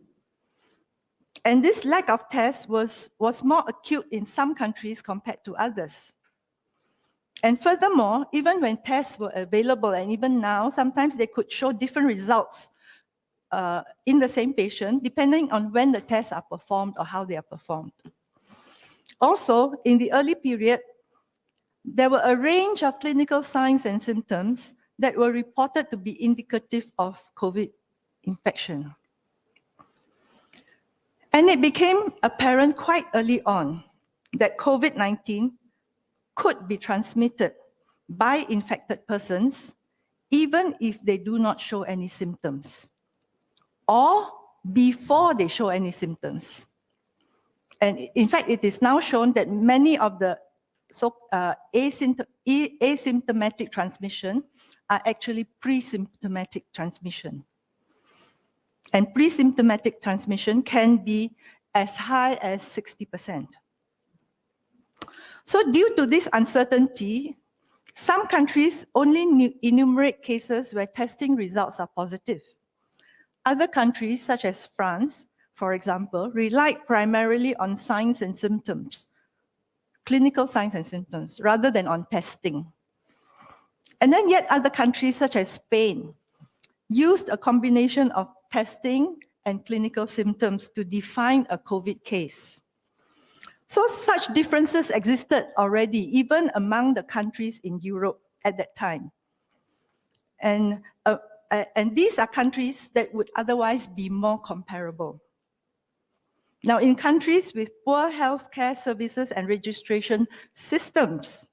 And this lack of tests was more acute in some countries compared to others. And furthermore, even when tests were available, and even now, sometimes they could show different results in the same patient, depending on when the tests are performed or how they are performed. Also, in the early period, there were a range of clinical signs and symptoms that were reported to be indicative of COVID infection. And it became apparent quite early on that COVID-19 could be transmitted by infected persons, even if they do not show any symptoms, or before they show any symptoms. And in fact, it is now shown that many of the asymptomatic transmission are actually pre-symptomatic transmission. And pre-symptomatic transmission can be as high as 60%. So due to this uncertainty, some countries only enumerate cases where testing results are positive. Other countries, such as France, for example, relied primarily on signs and symptoms, clinical signs and symptoms, rather than on testing. And then yet other countries, such as Spain, used a combination of testing and clinical symptoms to define a COVID case. So such differences existed already, even among the countries in Europe at that time. And these are countries that would otherwise be more comparable. Now, in countries with poor healthcare services and registration systems,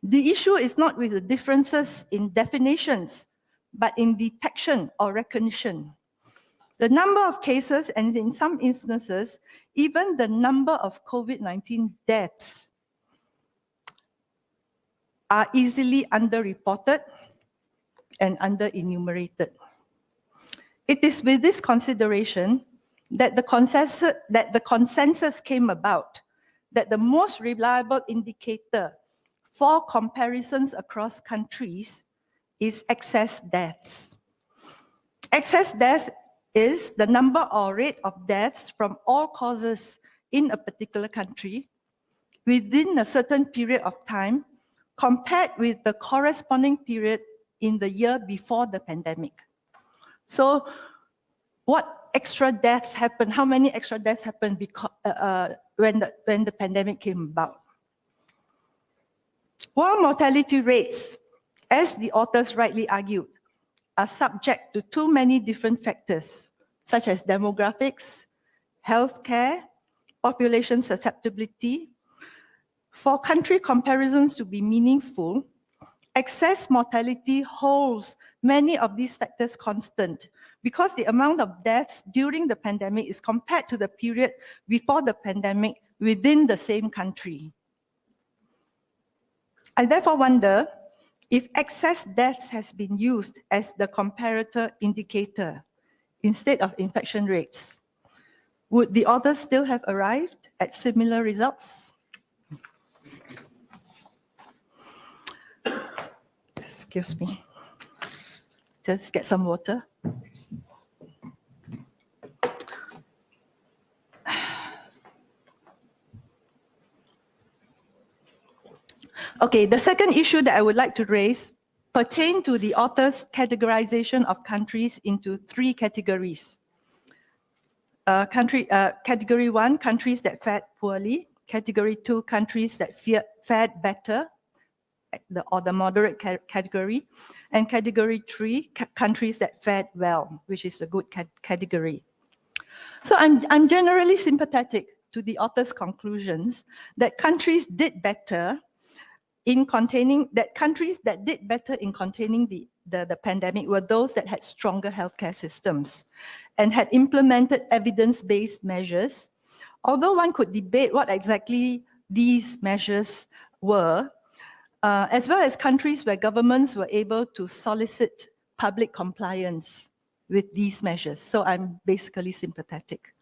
the issue is not with the differences in definitions, but in detection or recognition. The number of cases, and in some instances, even the number of COVID-19 deaths are easily underreported and under-enumerated. It is with this consideration that the consensus came about that the most reliable indicator for comparisons across countries is excess deaths. Excess deaths is the number or rate of deaths from all causes in a particular country within a certain period of time compared with the corresponding period in the year before the pandemic. So what extra deaths happened, how many extra deaths happened when the pandemic came about? While mortality rates, as the authors rightly argued, are subject to too many different factors, such as demographics, healthcare, population susceptibility, for country comparisons to be meaningful, excess mortality holds many of these factors constant because the amount of deaths during the pandemic is compared to the period before the pandemic within the same country. I therefore wonder if excess deaths has been used as the comparator indicator instead of infection rates. Would the authors still have arrived at similar results? Excuse me. Just get some water. Okay, the second issue that I would like to raise pertain to the author's categorization of countries into three categories. Category 1, countries that fared poorly. Category 2, countries that fared better, the moderate category. And category 3, countries that fared well, which is the good category. So I'm generally sympathetic to the author's conclusions that countries that did better in containing the pandemic were those that had stronger healthcare systems and had implemented evidence-based measures. Although one could debate what exactly these measures were, as well as countries where governments were able to solicit public compliance with these measures. So I'm basically sympathetic.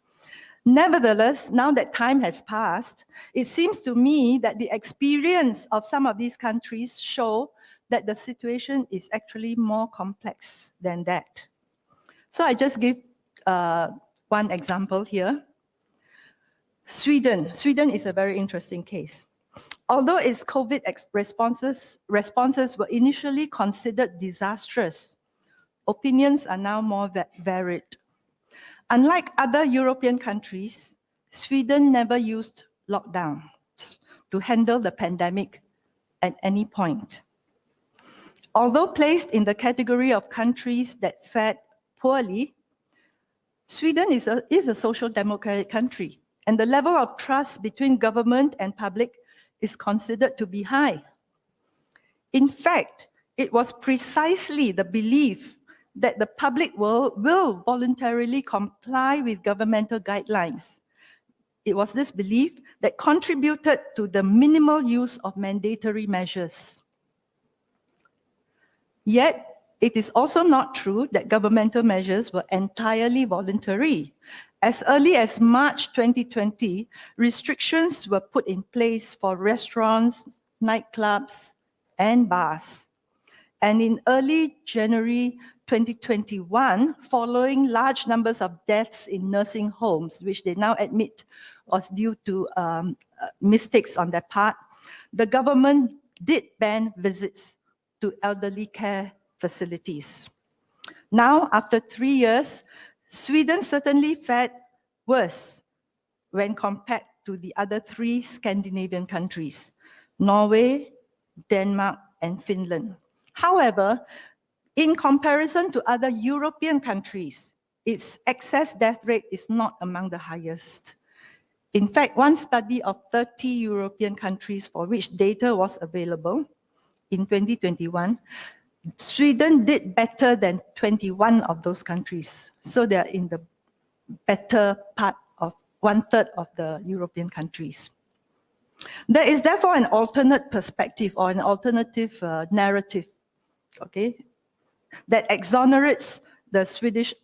Nevertheless, now that time has passed, it seems to me that the experience of some of these countries show that the situation is actually more complex than that. So I just give one example here. Sweden is a very interesting case. Although its COVID responses were initially considered disastrous, opinions are now more varied. Unlike other European countries, Sweden never used lockdowns to handle the pandemic at any point. Although placed in the category of countries that fared poorly, Sweden is a social democratic country, and the level of trust between government and public is considered to be high. In fact, it was precisely the belief that the public will voluntarily comply with governmental guidelines. It was this belief that contributed to the minimal use of mandatory measures. Yet, it is also not true that governmental measures were entirely voluntary. As early as March 2020, restrictions were put in place for restaurants, nightclubs, and bars. And in early January 2021, following large numbers of deaths in nursing homes, which they now admit was due to mistakes on their part, the government did ban visits to elderly care facilities. Now, after 3 years, Sweden certainly fared worse when compared to the other 3 Scandinavian countries, Norway, Denmark, and Finland. However, in comparison to other European countries, its excess death rate is not among the highest. In fact, one study of 30 European countries for which data was available in 2021, Sweden did better than 21 of those countries. So they are in the better part of 1/3 of the European countries. There is therefore an alternate perspective or an alternative narrative, okay, that exonerates the Swedish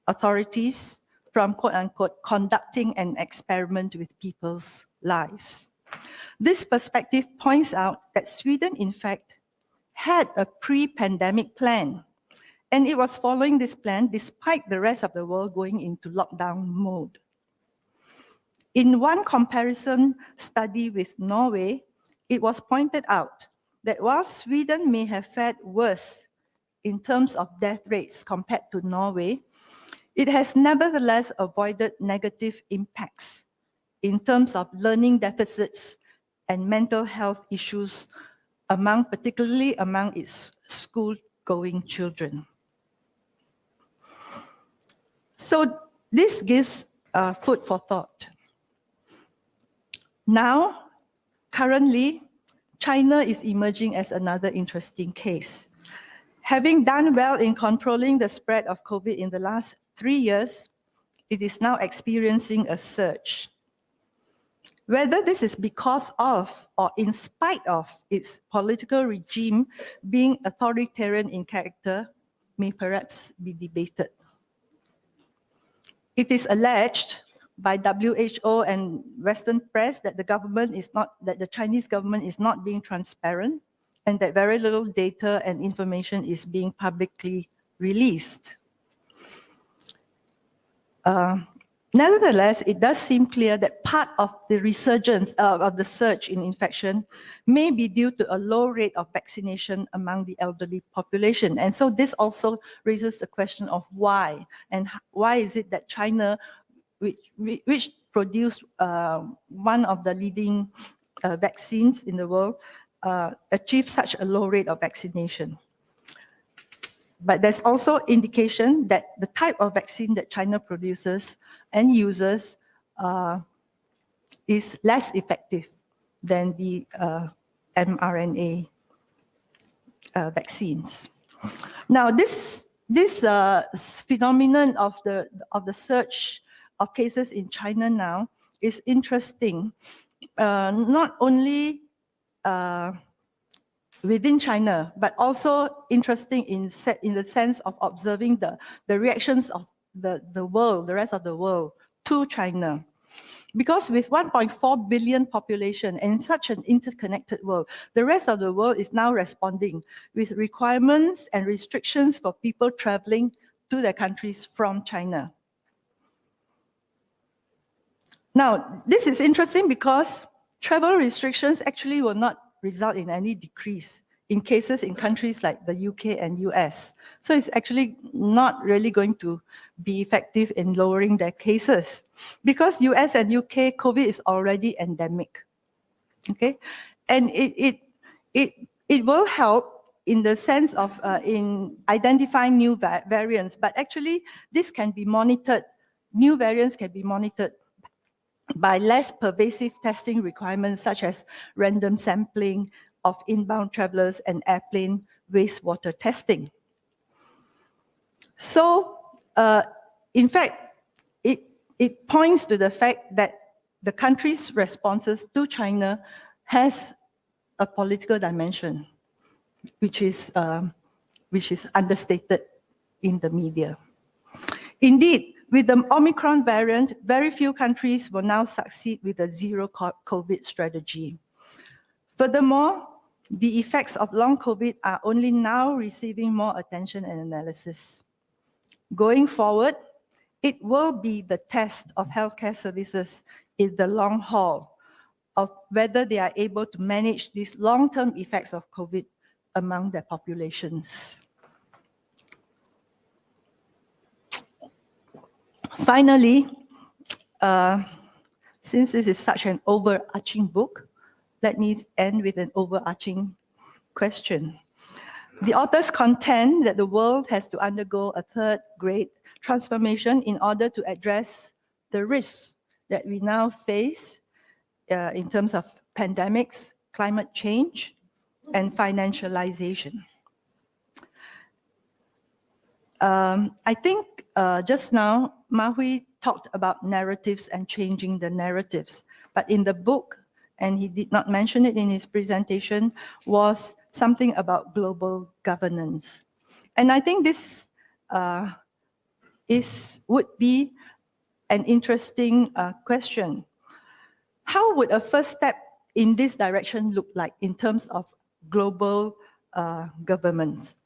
authorities from, quote unquote, conducting an experiment with people's lives. This perspective points out that Sweden, in fact, had a pre-pandemic plan, and it was following this plan despite the rest of the world going into lockdown mode. In one comparison study with Norway, it was pointed out that while Sweden may have fared worse in terms of death rates compared to Norway, it has nevertheless avoided negative impacts in terms of learning deficits and mental health issues, particularly among its school-going children. So this gives food for thought. Now, currently, China is emerging as another interesting case. Having done well in controlling the spread of COVID in the last 3 years, it is now experiencing a surge. Whether this is because of or in spite of its political regime being authoritarian in character may perhaps be debated. It is alleged by WHO and Western press that the Chinese government is not being transparent and that very little data and information is being publicly released. Nevertheless, it does seem clear that part of the resurgence of the surge in infection may be due to a low rate of vaccination among the elderly population. And so this also raises the question of why, and why is it that China, which produced one of the leading vaccines in the world, achieved such a low rate of vaccination. But there's also indication that the type of vaccine that China produces and uses is less effective than the mRNA vaccines. Now, this phenomenon of the surge of cases in China now is interesting, not only within China, but also interesting in the sense of observing the reactions of the world, the rest of the world, to China. Because with 1.4 billion population and such an interconnected world, the rest of the world is now responding with requirements and restrictions for people traveling to their countries from China. Now, this is interesting because travel restrictions actually will not result in any decrease in cases in countries like the UK and US. So it's actually not really going to be effective in lowering their cases because US and UK COVID is already endemic. Okay, and it will help in the sense of in identifying new variants, but actually this can be monitored. New variants can be monitored by less pervasive testing requirements such as random sampling of inbound travelers and airplane wastewater testing. So, in fact, it points to the fact that the country's responses to China has a political dimension, which is understated in the media. Indeed, with the Omicron variant, very few countries will now succeed with a zero COVID strategy. Furthermore, the effects of long COVID are only now receiving more attention and analysis. Going forward, it will be the test of healthcare services in the long haul of whether they are able to manage these long-term effects of COVID among their populations. Finally, since this is such an overarching book, let me end with an overarching question. The authors contend that the world has to undergo a third great transformation in order to address the risks that we now face in terms of pandemics, climate change, and financialization. I think just now, Mahui talked about narratives and changing the narratives. But in the book, and he did not mention it in his presentation, was something about global governance. And I think this would be an interesting question. How would a first step in this direction look like in terms of global governance?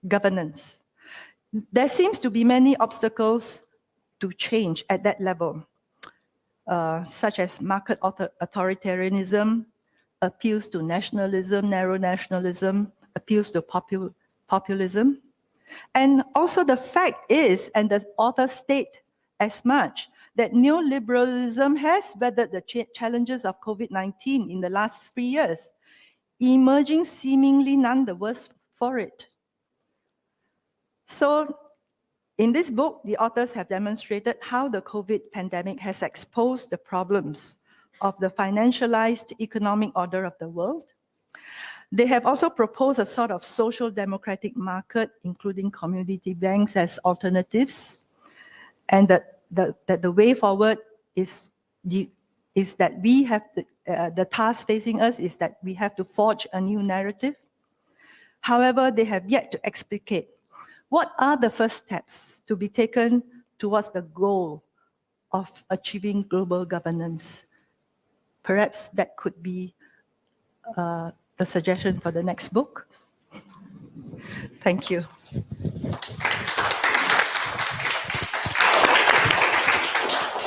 There seems to be many obstacles to change at that level, such as market authoritarianism, appeals to nationalism, narrow nationalism, appeals to populism. And also the fact is, and the authors state as much, that neoliberalism has weathered the challenges of COVID-19 in the last 3 years, emerging seemingly none the worse for it. So in this book, the authors have demonstrated how the COVID pandemic has exposed the problems of the financialized economic order of the world. They have also proposed a sort of social democratic market, including community banks as alternatives, and that the way forward is that we have the task facing us is that we have to forge a new narrative. However, they have yet to explicate what are the first steps to be taken towards the goal of achieving global governance. Perhaps that could be the suggestion for the next book. Thank you.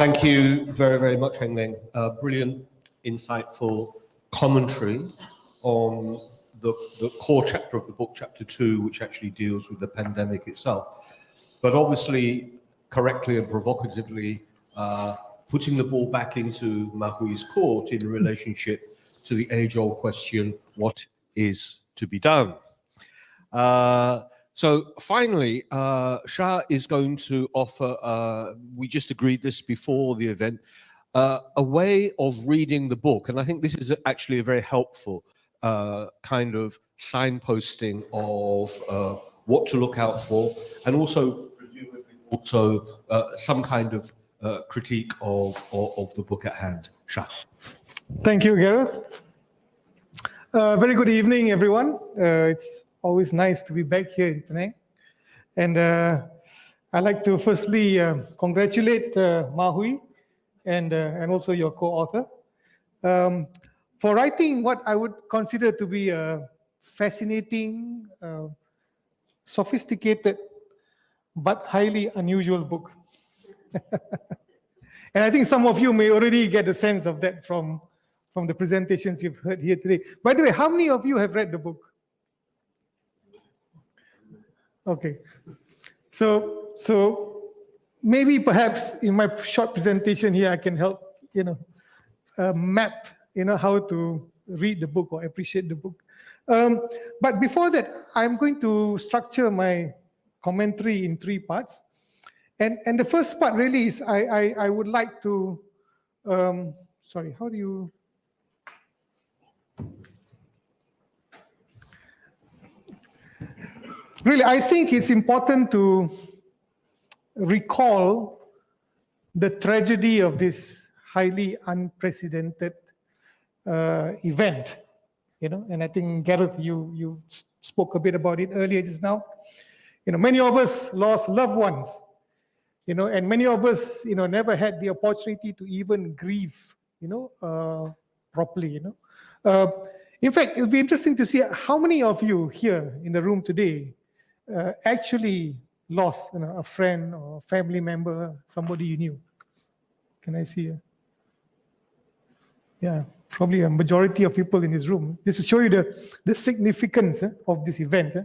Thank you very, very much, Heng Meng. Brilliant, insightful commentary on the core chapter of the book, chapter 2, which actually deals with the pandemic itself. But obviously, correctly and provocatively, putting the ball back into Mahui's court in relationship to the age-old question, what is to be done? So finally, Shah is going to offer, we just agreed this before the event, a way of reading the book. And I think this is actually a very helpful kind of signposting of what to look out for, and also, presumably, also some kind of critique of the book at hand. Shah. Thank you, Gareth. Very good evening, everyone. It's always nice to be back here in Penang. And I'd like to firstly congratulate Mahui and also your co-author for writing what I would consider to be a fascinating, sophisticated, but highly unusual book. And I think some of you may already get a sense of that from the presentations you've heard here today. By the way, how many of you have read the book? Okay. So maybe perhaps in my short presentation here, I can help, map, how to read the book or appreciate the book. But before that, I'm going to structure my commentary in 3 parts. And the first part really is I would like to, sorry, how do you? Really, I think it's important to recall the tragedy of this highly unprecedented event, and I think Gareth, you spoke a bit about it earlier just now. Many of us lost loved ones, and many of us, never had the opportunity to even grieve, properly, In fact, it'll be interesting to see how many of you here in the room today actually lost a friend or a family member, somebody you knew. Can I see? Yeah, probably a majority of people in this room. This will show you the significance of this event.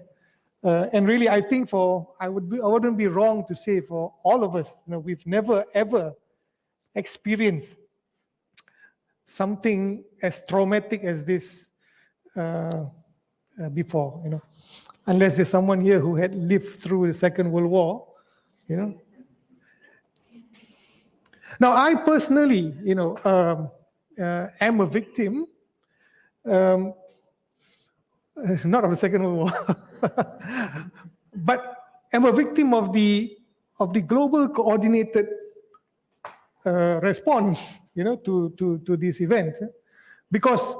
And really, I think I wouldn't be wrong to say for all of us, we've never ever experienced something as traumatic as this before, unless there's someone here who had lived through the Second World War, Now, I personally, am a victim, not of the Second World War, but am a victim of the global coordinated response, to this event, because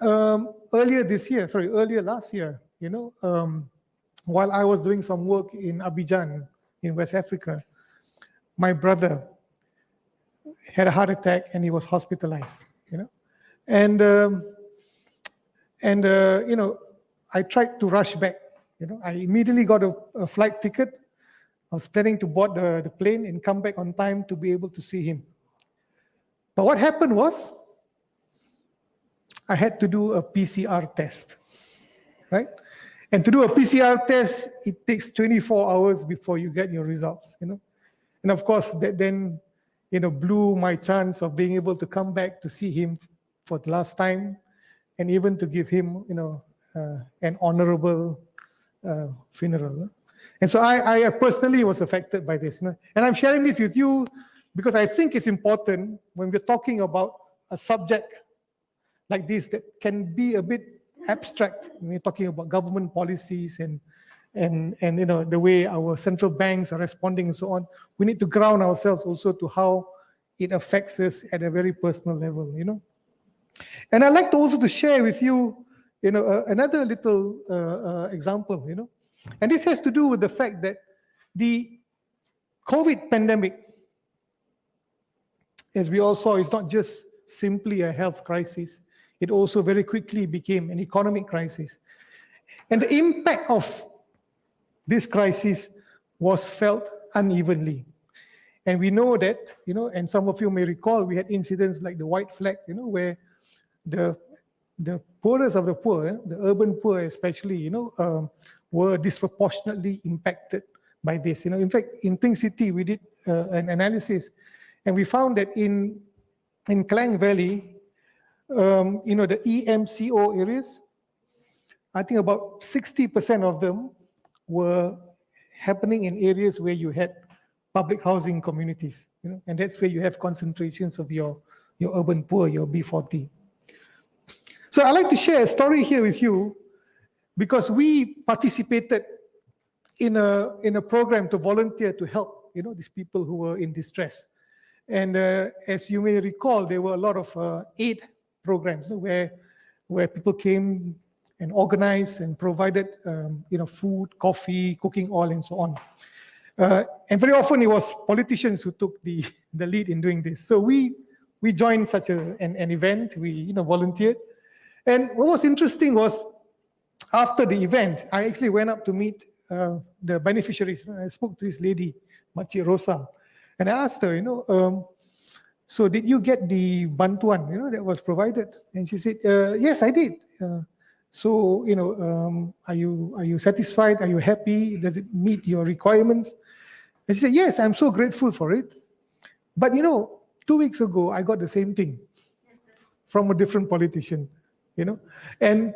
earlier last year, while I was doing some work in Abidjan in West Africa, my brother had a heart attack and he was hospitalized, and I tried to rush back, I immediately got a flight ticket. I was planning to board the plane and come back on time to be able to see him. But what happened was, I had to do a PCR test, right? And to do a PCR test, it takes 24 hours before you get your results, And of course, that then, blew my chance of being able to come back to see him for the last time, and even to give him, an honorable funeral. And so I personally was affected by this. And I'm sharing this with you because I think it's important when we're talking about a subject like this that can be a bit abstract when we're talking about government policies and the way our central banks are responding and so on. We need to ground ourselves also to how it affects us at a very personal level, And I'd like to also to share with you, another little example, And this has to do with the fact that the COVID pandemic, as we all saw, is not just simply a health crisis. It also very quickly became an economic crisis. And the impact of this crisis was felt unevenly. And we know that, and some of you may recall, we had incidents like the white flag, where the poorest of the poor, the urban poor especially, were disproportionately impacted by this. In fact, in Think City, we did an analysis, and we found that in Klang Valley, the EMCO areas, I think about 60% of them were happening in areas where you had public housing communities, and that's where you have concentrations of your urban poor, your B40. So I'd like to share a story here with you because we participated in a program to volunteer to help, these people who were in distress. And as you may recall, there were a lot of aid programs where people came and organized and provided, food, coffee, cooking oil, and so on. And very often it was politicians who took the lead in doing this. So we joined such an event. We volunteered. And what was interesting was after the event, I actually went up to meet the beneficiaries. I spoke to this lady, Makcik Rosa, and I asked her, so did you get the bantuan, that was provided? And she said, yes, I did. So, are you satisfied? Are you happy? Does it meet your requirements? And she said, yes, I'm so grateful for it. But 2 weeks ago, I got the same thing from a different politician, And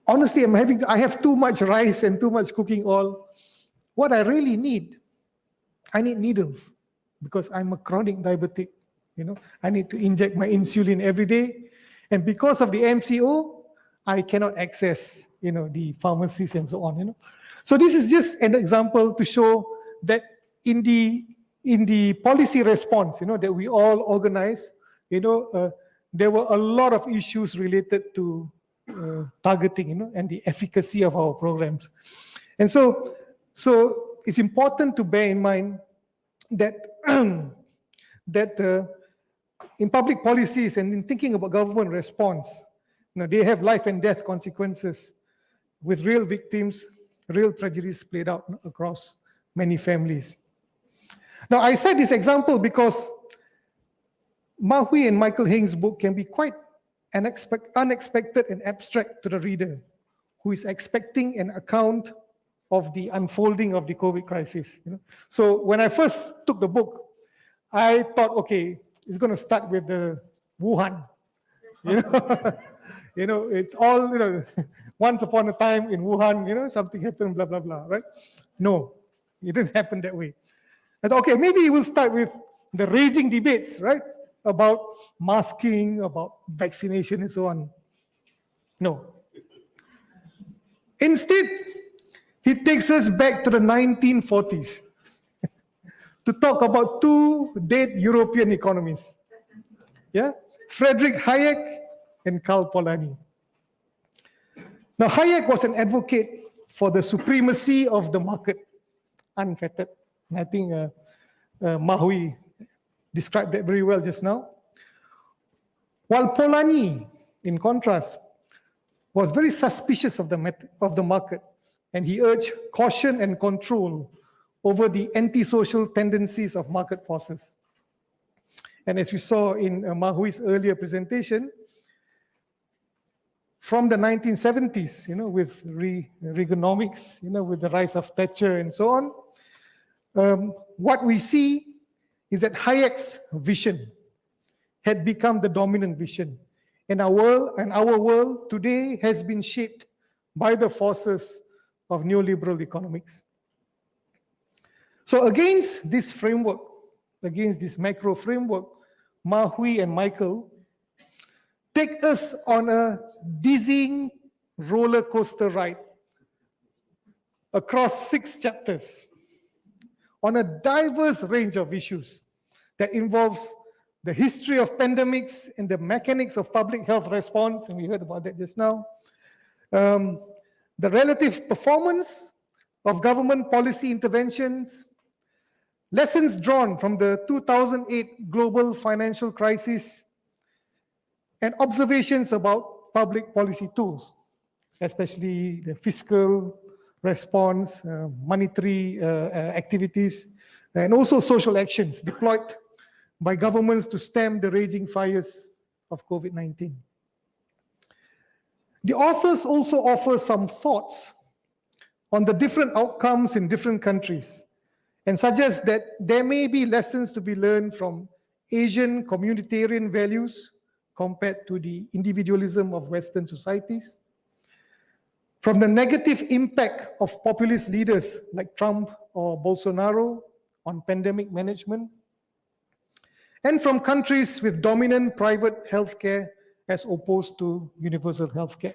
honestly, I have too much rice and too much cooking oil. What I really need, I need needles because I'm a chronic diabetic. I need to inject my insulin every day. And because of the MCO, I cannot access, the pharmacies and so on, So this is just an example to show that in the policy response, that we all organized, there were a lot of issues related to targeting, and the efficacy of our programs. And so it's important to bear in mind that in public policies and in thinking about government response, they have life and death consequences with real victims, real tragedies played out across many families. Now, I said this example because Mahui and Michael Hing's book can be quite unexpected and abstract to the reader who is expecting an account of the unfolding of the COVID crisis. So when I first took the book, I thought, okay, it's going to start with the Wuhan. It's all, once upon a time in Wuhan, something happened, blah, blah, blah, right? No, it didn't happen that way. I thought, okay, maybe we'll start with the raging debates, right? About masking, about vaccination, and so on. No. Instead, he takes us back to the 1940s to talk about two dead European economists. Yeah? Friedrich Hayek and Karl Polanyi. Now, Hayek was an advocate for the supremacy of the market, unfettered. And I think Mahui described that very well just now. While Polanyi, in contrast, was very suspicious of the market, and he urged caution and control over the antisocial tendencies of market forces. And as we saw in Mahui's earlier presentation, from the 1970s, with Reaganomics, with the rise of Thatcher and so on, what we see is that Hayek's vision had become the dominant vision. And our world today has been shaped by the forces of neoliberal economics. So against this framework, against this macro framework, Mahui and Michael take us on a dizzying roller coaster ride across 6 chapters on a diverse range of issues that involves the history of pandemics and the mechanics of public health response, and we heard about that just now, the relative performance of government policy interventions, lessons drawn from the 2008 global financial crisis, and observations about public policy tools, especially the fiscal response, monetary activities, and also social actions deployed by governments to stem the raging fires of COVID-19. The authors also offer some thoughts on the different outcomes in different countries and suggest that there may be lessons to be learned from Asian communitarian values compared to the individualism of Western societies, from the negative impact of populist leaders like Trump or Bolsonaro on pandemic management, and from countries with dominant private healthcare as opposed to universal healthcare.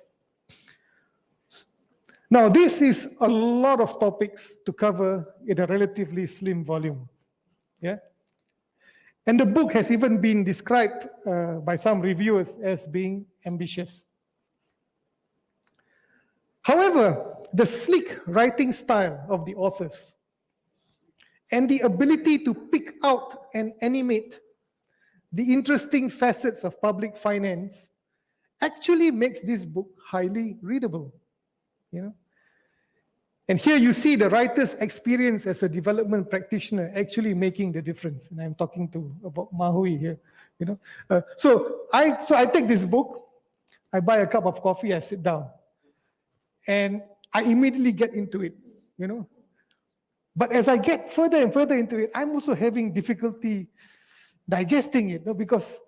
Now, this is a lot of topics to cover in a relatively slim volume. Yeah? And the book has even been described by some reviewers as being ambitious. However, the slick writing style of the authors and the ability to pick out and animate the interesting facets of public finance actually makes this book highly readable. You know? And here you see the writer's experience as a development practitioner actually making the difference. And I'm talking about Mahui here. You know? So I take this book, I buy a cup of coffee, I sit down, and I immediately get into it. You know? But as I get further and further into it, I'm also having difficulty digesting it, you know, because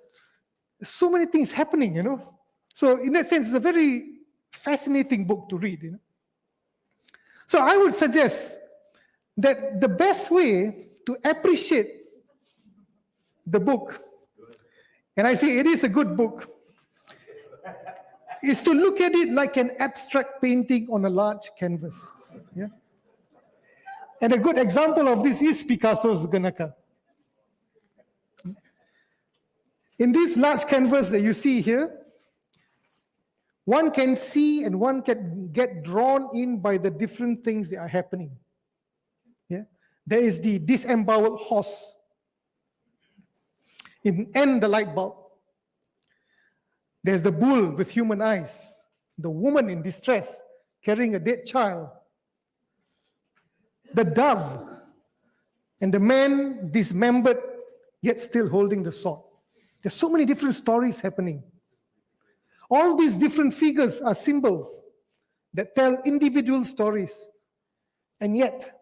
so many things happening, you know. So in that sense, it's a very fascinating book to read, you know. So I would suggest that the best way to appreciate the book, and I say it is a good book, is to look at it like an abstract painting on a large canvas. Yeah? And a good example of this is Picasso's Guernica. In this large canvas that you see here, one can see and one can get drawn in by the different things that are happening. Yeah? There is the disemboweled horse, and the light bulb. There's the bull with human eyes, the woman in distress carrying a dead child, the dove, and the man dismembered yet still holding the sword. There's so many different stories happening. All these different figures are symbols that tell individual stories. And yet,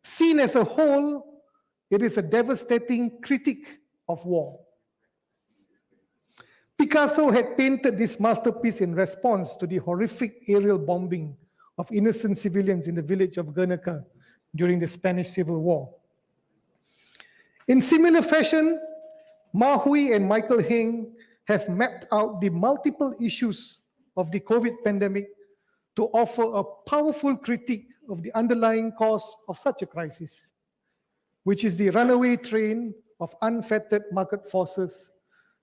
seen as a whole, it is a devastating critique of war. Picasso had painted this masterpiece in response to the horrific aerial bombing of innocent civilians in the village of Guernica during the Spanish Civil War. In similar fashion, Mahui and Michael Heng have mapped out the multiple issues of the COVID pandemic to offer a powerful critique of the underlying cause of such a crisis, which is the runaway train of unfettered market forces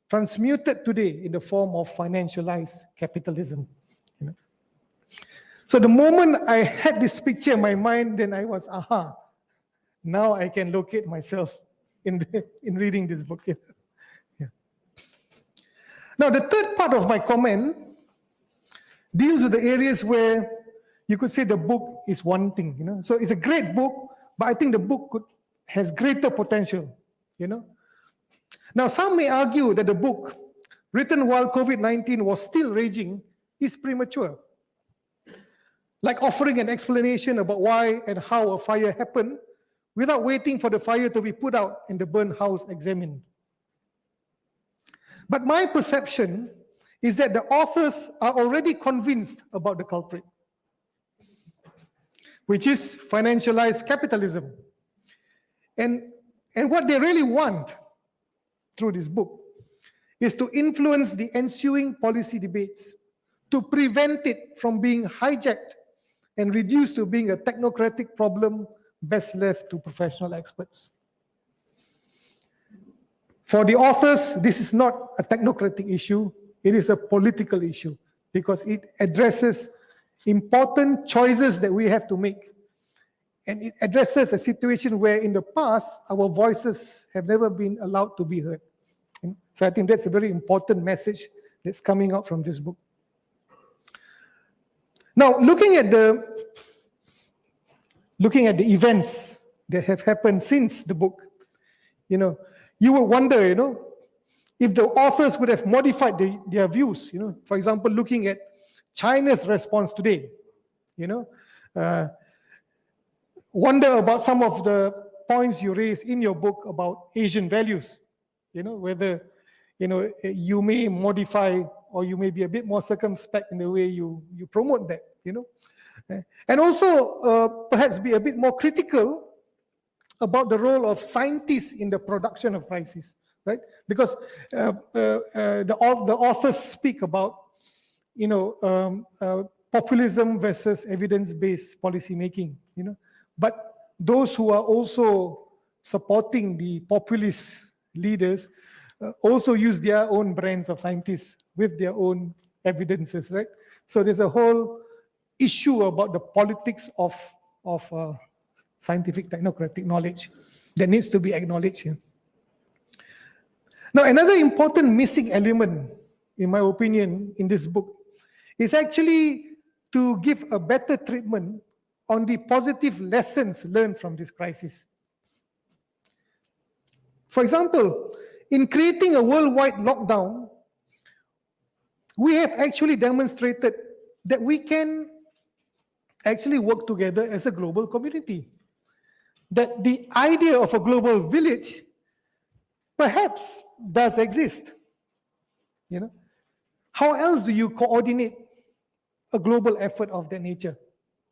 transmuted today in the form of financialized capitalism. You know? So the moment I had this picture in my mind, then I was, aha, now I can locate myself in reading this book. Yeah. Now, the third part of my comment deals with the areas where you could say the book is wanting. You know? So it's a great book, but I think the book has greater potential. You know? Now, some may argue that the book, written while COVID-19 was still raging, is premature. Like offering an explanation about why and how a fire happened without waiting for the fire to be put out and the burned house examined. But my perception is that the authors are already convinced about the culprit, which is financialized capitalism. And what they really want through this book is to influence the ensuing policy debates, to prevent it from being hijacked and reduced to being a technocratic problem best left to professional experts. For the authors, this is not a technocratic issue, it is a political issue because it addresses important choices that we have to make. And it addresses a situation where in the past, our voices have never been allowed to be heard. So I think that's a very important message that's coming out from this book. Now, looking at the events that have happened since the book, you will wonder, if the authors would have modified their views, for example, looking at China's response today, wonder about some of the points you raise in your book about Asian values, whether, you may modify or you may be a bit more circumspect in the way you promote that, And also perhaps be a bit more critical about the role of scientists in the production of crises, right? Because the authors speak about, populism versus evidence-based policy making, But those who are also supporting the populist leaders also use their own brands of scientists with their own evidences, right? So there's a whole issue about the politics of scientific technocratic knowledge that needs to be acknowledged here. Now, another important missing element, in my opinion, in this book is actually to give a better treatment on the positive lessons learned from this crisis. For example, in creating a worldwide lockdown, we have actually demonstrated that we can actually work together as a global community. That the idea of a global village perhaps does exist. How else do you coordinate a global effort of that nature?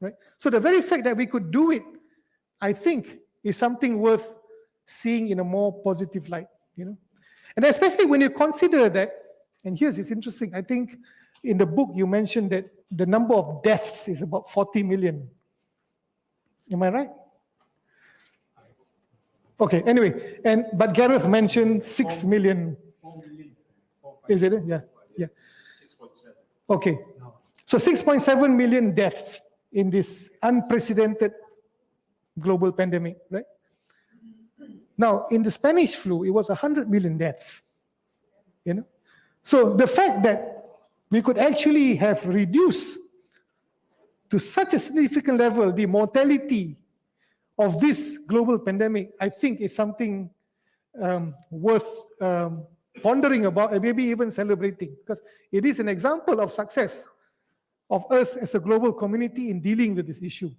Right? So the very fact that we could do it, I think, is something worth seeing in a more positive light. And especially when you consider that, and here's it's interesting, I think in the book you mentioned that the number of deaths is about 40 million. Am I right? Okay, anyway, but Gareth mentioned 6 million. Is it? Yeah. 6.7. Okay, so 6.7 million deaths in this unprecedented global pandemic, right? Now, in the Spanish flu, it was 100 million deaths. So the fact that we could actually have reduced to such a significant level the mortality of this global pandemic, I think is something worth pondering about and maybe even celebrating, because it is an example of success of us as a global community in dealing with this issue.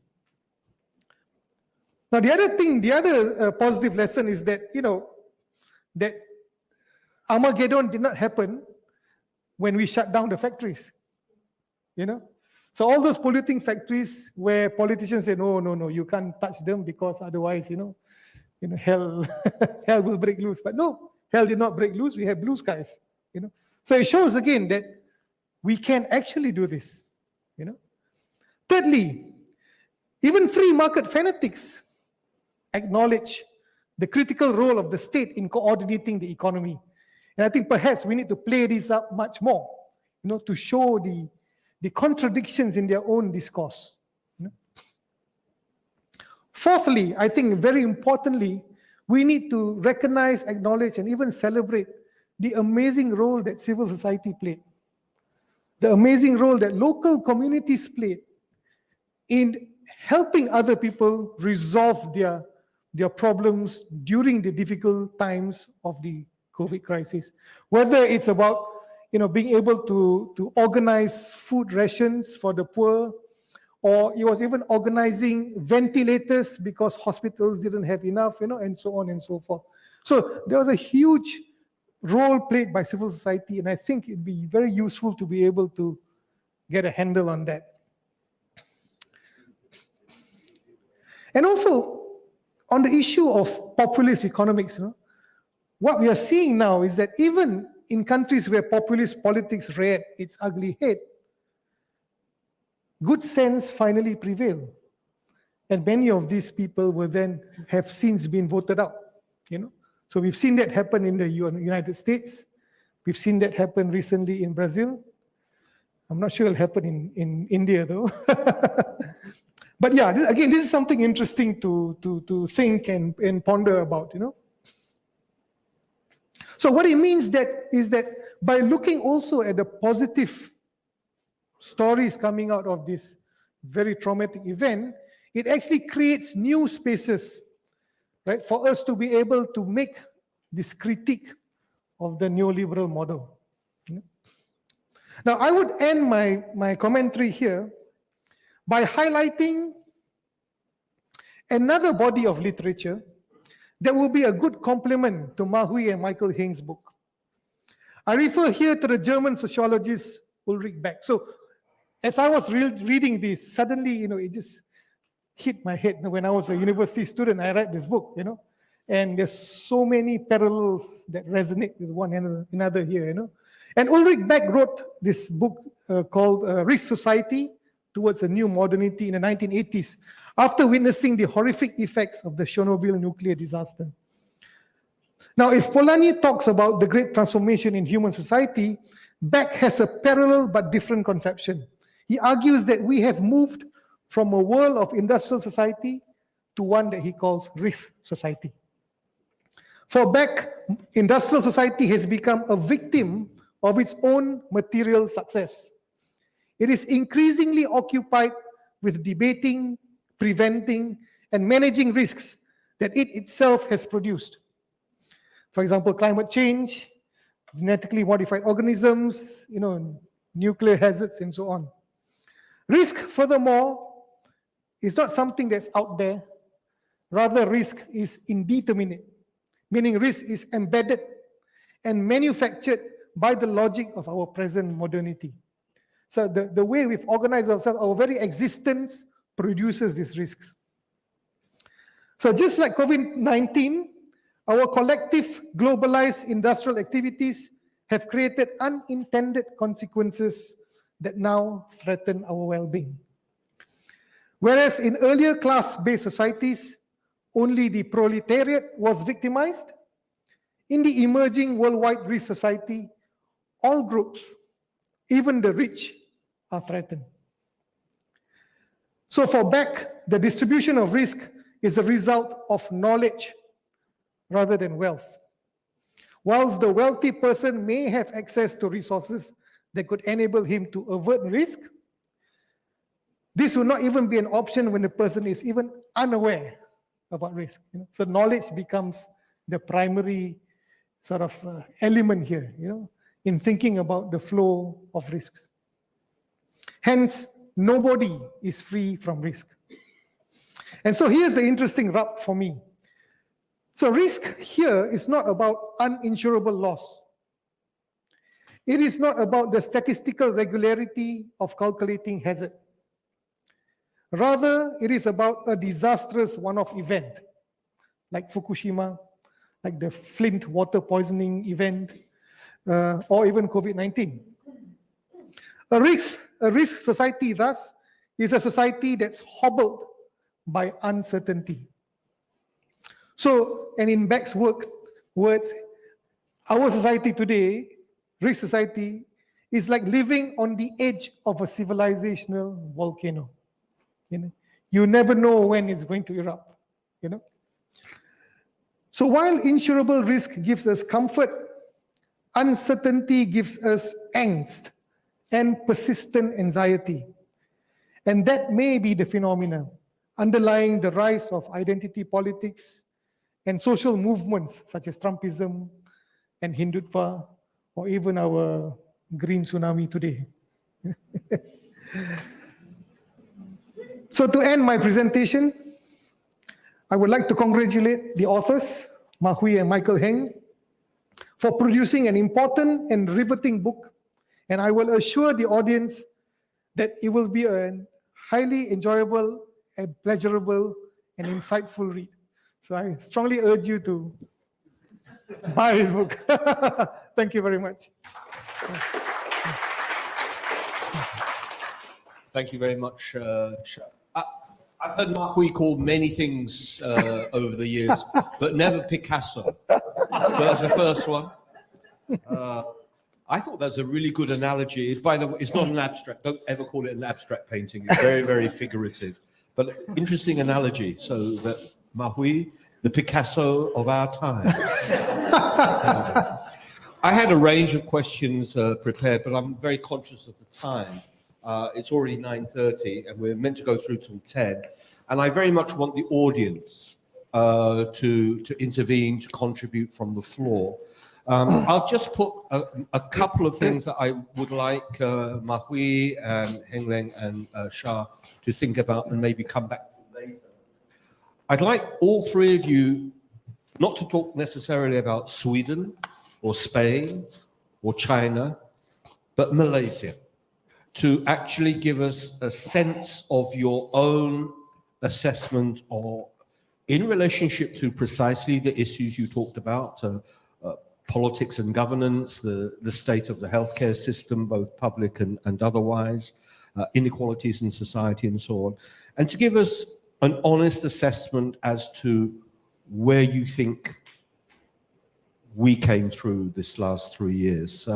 Now, the other positive lesson is that, that Armageddon did not happen when we shut down the factories. So all those polluting factories where politicians say, no, you can't touch them because otherwise, hell, hell will break loose. But no, hell did not break loose. We have blue skies. So it shows again that we can actually do this. Thirdly, even free market fanatics acknowledge the critical role of the state in coordinating the economy. And I think perhaps we need to play this up much more, to show the contradictions in their own discourse. Fourthly, I think very importantly, we need to recognize, acknowledge, and even celebrate the amazing role that civil society played, the amazing role that local communities played in helping other people resolve their problems during the difficult times of the COVID crisis. Whether it's about being able to organize food rations for the poor, or it was even organizing ventilators because hospitals didn't have enough, and so on and so forth. So there was a huge role played by civil society, and I think it'd be very useful to be able to get a handle on that. And also, on the issue of populist economics, what we are seeing now is that even in countries where populist politics reared its ugly head, good sense finally prevailed. And many of these people have since been voted out. So we've seen that happen in the United States. We've seen that happen recently in Brazil. I'm not sure it'll happen in India though. But yeah, this is something interesting to think and ponder about, So what it means is that by looking also at the positive stories coming out of this very traumatic event, it actually creates new spaces right, for us to be able to make this critique of the neoliberal model. Now, I would end my commentary here by highlighting another body of literature that will be a good complement to Mahui and Michael Heng's book. I refer here to the German sociologist Ulrich Beck. So, as I was reading this, suddenly, it just hit my head. When I was a university student, I read this book, and there's so many parallels that resonate with one another here, And Ulrich Beck wrote this book called Risk Society Towards a New Modernity in the 1980s, after witnessing the horrific effects of the Chernobyl nuclear disaster. Now, if Polanyi talks about the great transformation in human society, Beck has a parallel but different conception. He argues that we have moved from a world of industrial society to one that he calls risk society. For Beck, industrial society has become a victim of its own material success. It is increasingly occupied with debating, preventing, and managing risks that it itself has produced. For example, climate change, genetically modified organisms, nuclear hazards, and so on. Risk, furthermore, is not something that's out there. Rather, risk is indeterminate, meaning risk is embedded and manufactured by the logic of our present modernity. So the way we've organized ourselves, our very existence produces these risks. So just like COVID-19, our collective globalized industrial activities have created unintended consequences that now threaten our well-being. Whereas in earlier class-based societies, only the proletariat was victimized, in the emerging worldwide risk society, all groups, even the rich, are threatened. So for Beck, the distribution of risk is a result of knowledge rather than wealth. Whilst the wealthy person may have access to resources that could enable him to avert risk, this will not even be an option when the person is even unaware about risk. So knowledge becomes the primary sort of element here, in thinking about the flow of risks. Hence, nobody is free from risk. And so here's the interesting rub for me. So risk here is not about uninsurable loss. It is not about the statistical regularity of calculating hazard. Rather, it is about a disastrous one-off event, like Fukushima, like the Flint water poisoning event, or even COVID-19. A risk society, thus, is a society that's hobbled by uncertainty. So, and in Beck's words, our society today, risk society, is like living on the edge of a civilizational volcano. You never know when it's going to erupt. So while insurable risk gives us comfort, uncertainty gives us angst and persistent anxiety. And that may be the phenomena underlying the rise of identity politics and social movements such as Trumpism and Hindutva, or even our green tsunami today. So to end my presentation, I would like to congratulate the authors, Mahui and Michael Heng, for producing an important and riveting book. And I will assure the audience that it will be a highly enjoyable and pleasurable and insightful read. So I strongly urge you to buy his book. Thank you very much. Thank you very much. I've heard Mahui called many things over the years, but never Picasso. So that's the first one. I thought that's a really good analogy. By the way, it's not an abstract. Don't ever call it an abstract painting. It's very, very figurative. But interesting analogy. So that Mahui, the Picasso of our time. I had a range of questions prepared, but I'm very conscious of the time. It's already 9:30 and we're meant to go through till 10. And I very much want the audience to intervene, to contribute from the floor. I'll just put a couple of things that I would like Mahui and Heng Leng and Shah to think about and maybe come back to later. I'd like all three of you not to talk necessarily about Sweden or Spain or China, but Malaysia, to actually give us a sense of your own assessment or in relationship to precisely the issues you talked about, politics and governance, the state of the healthcare system, both public and otherwise, inequalities in society and so on, and to give us an honest assessment as to where you think we came through this last 3 years.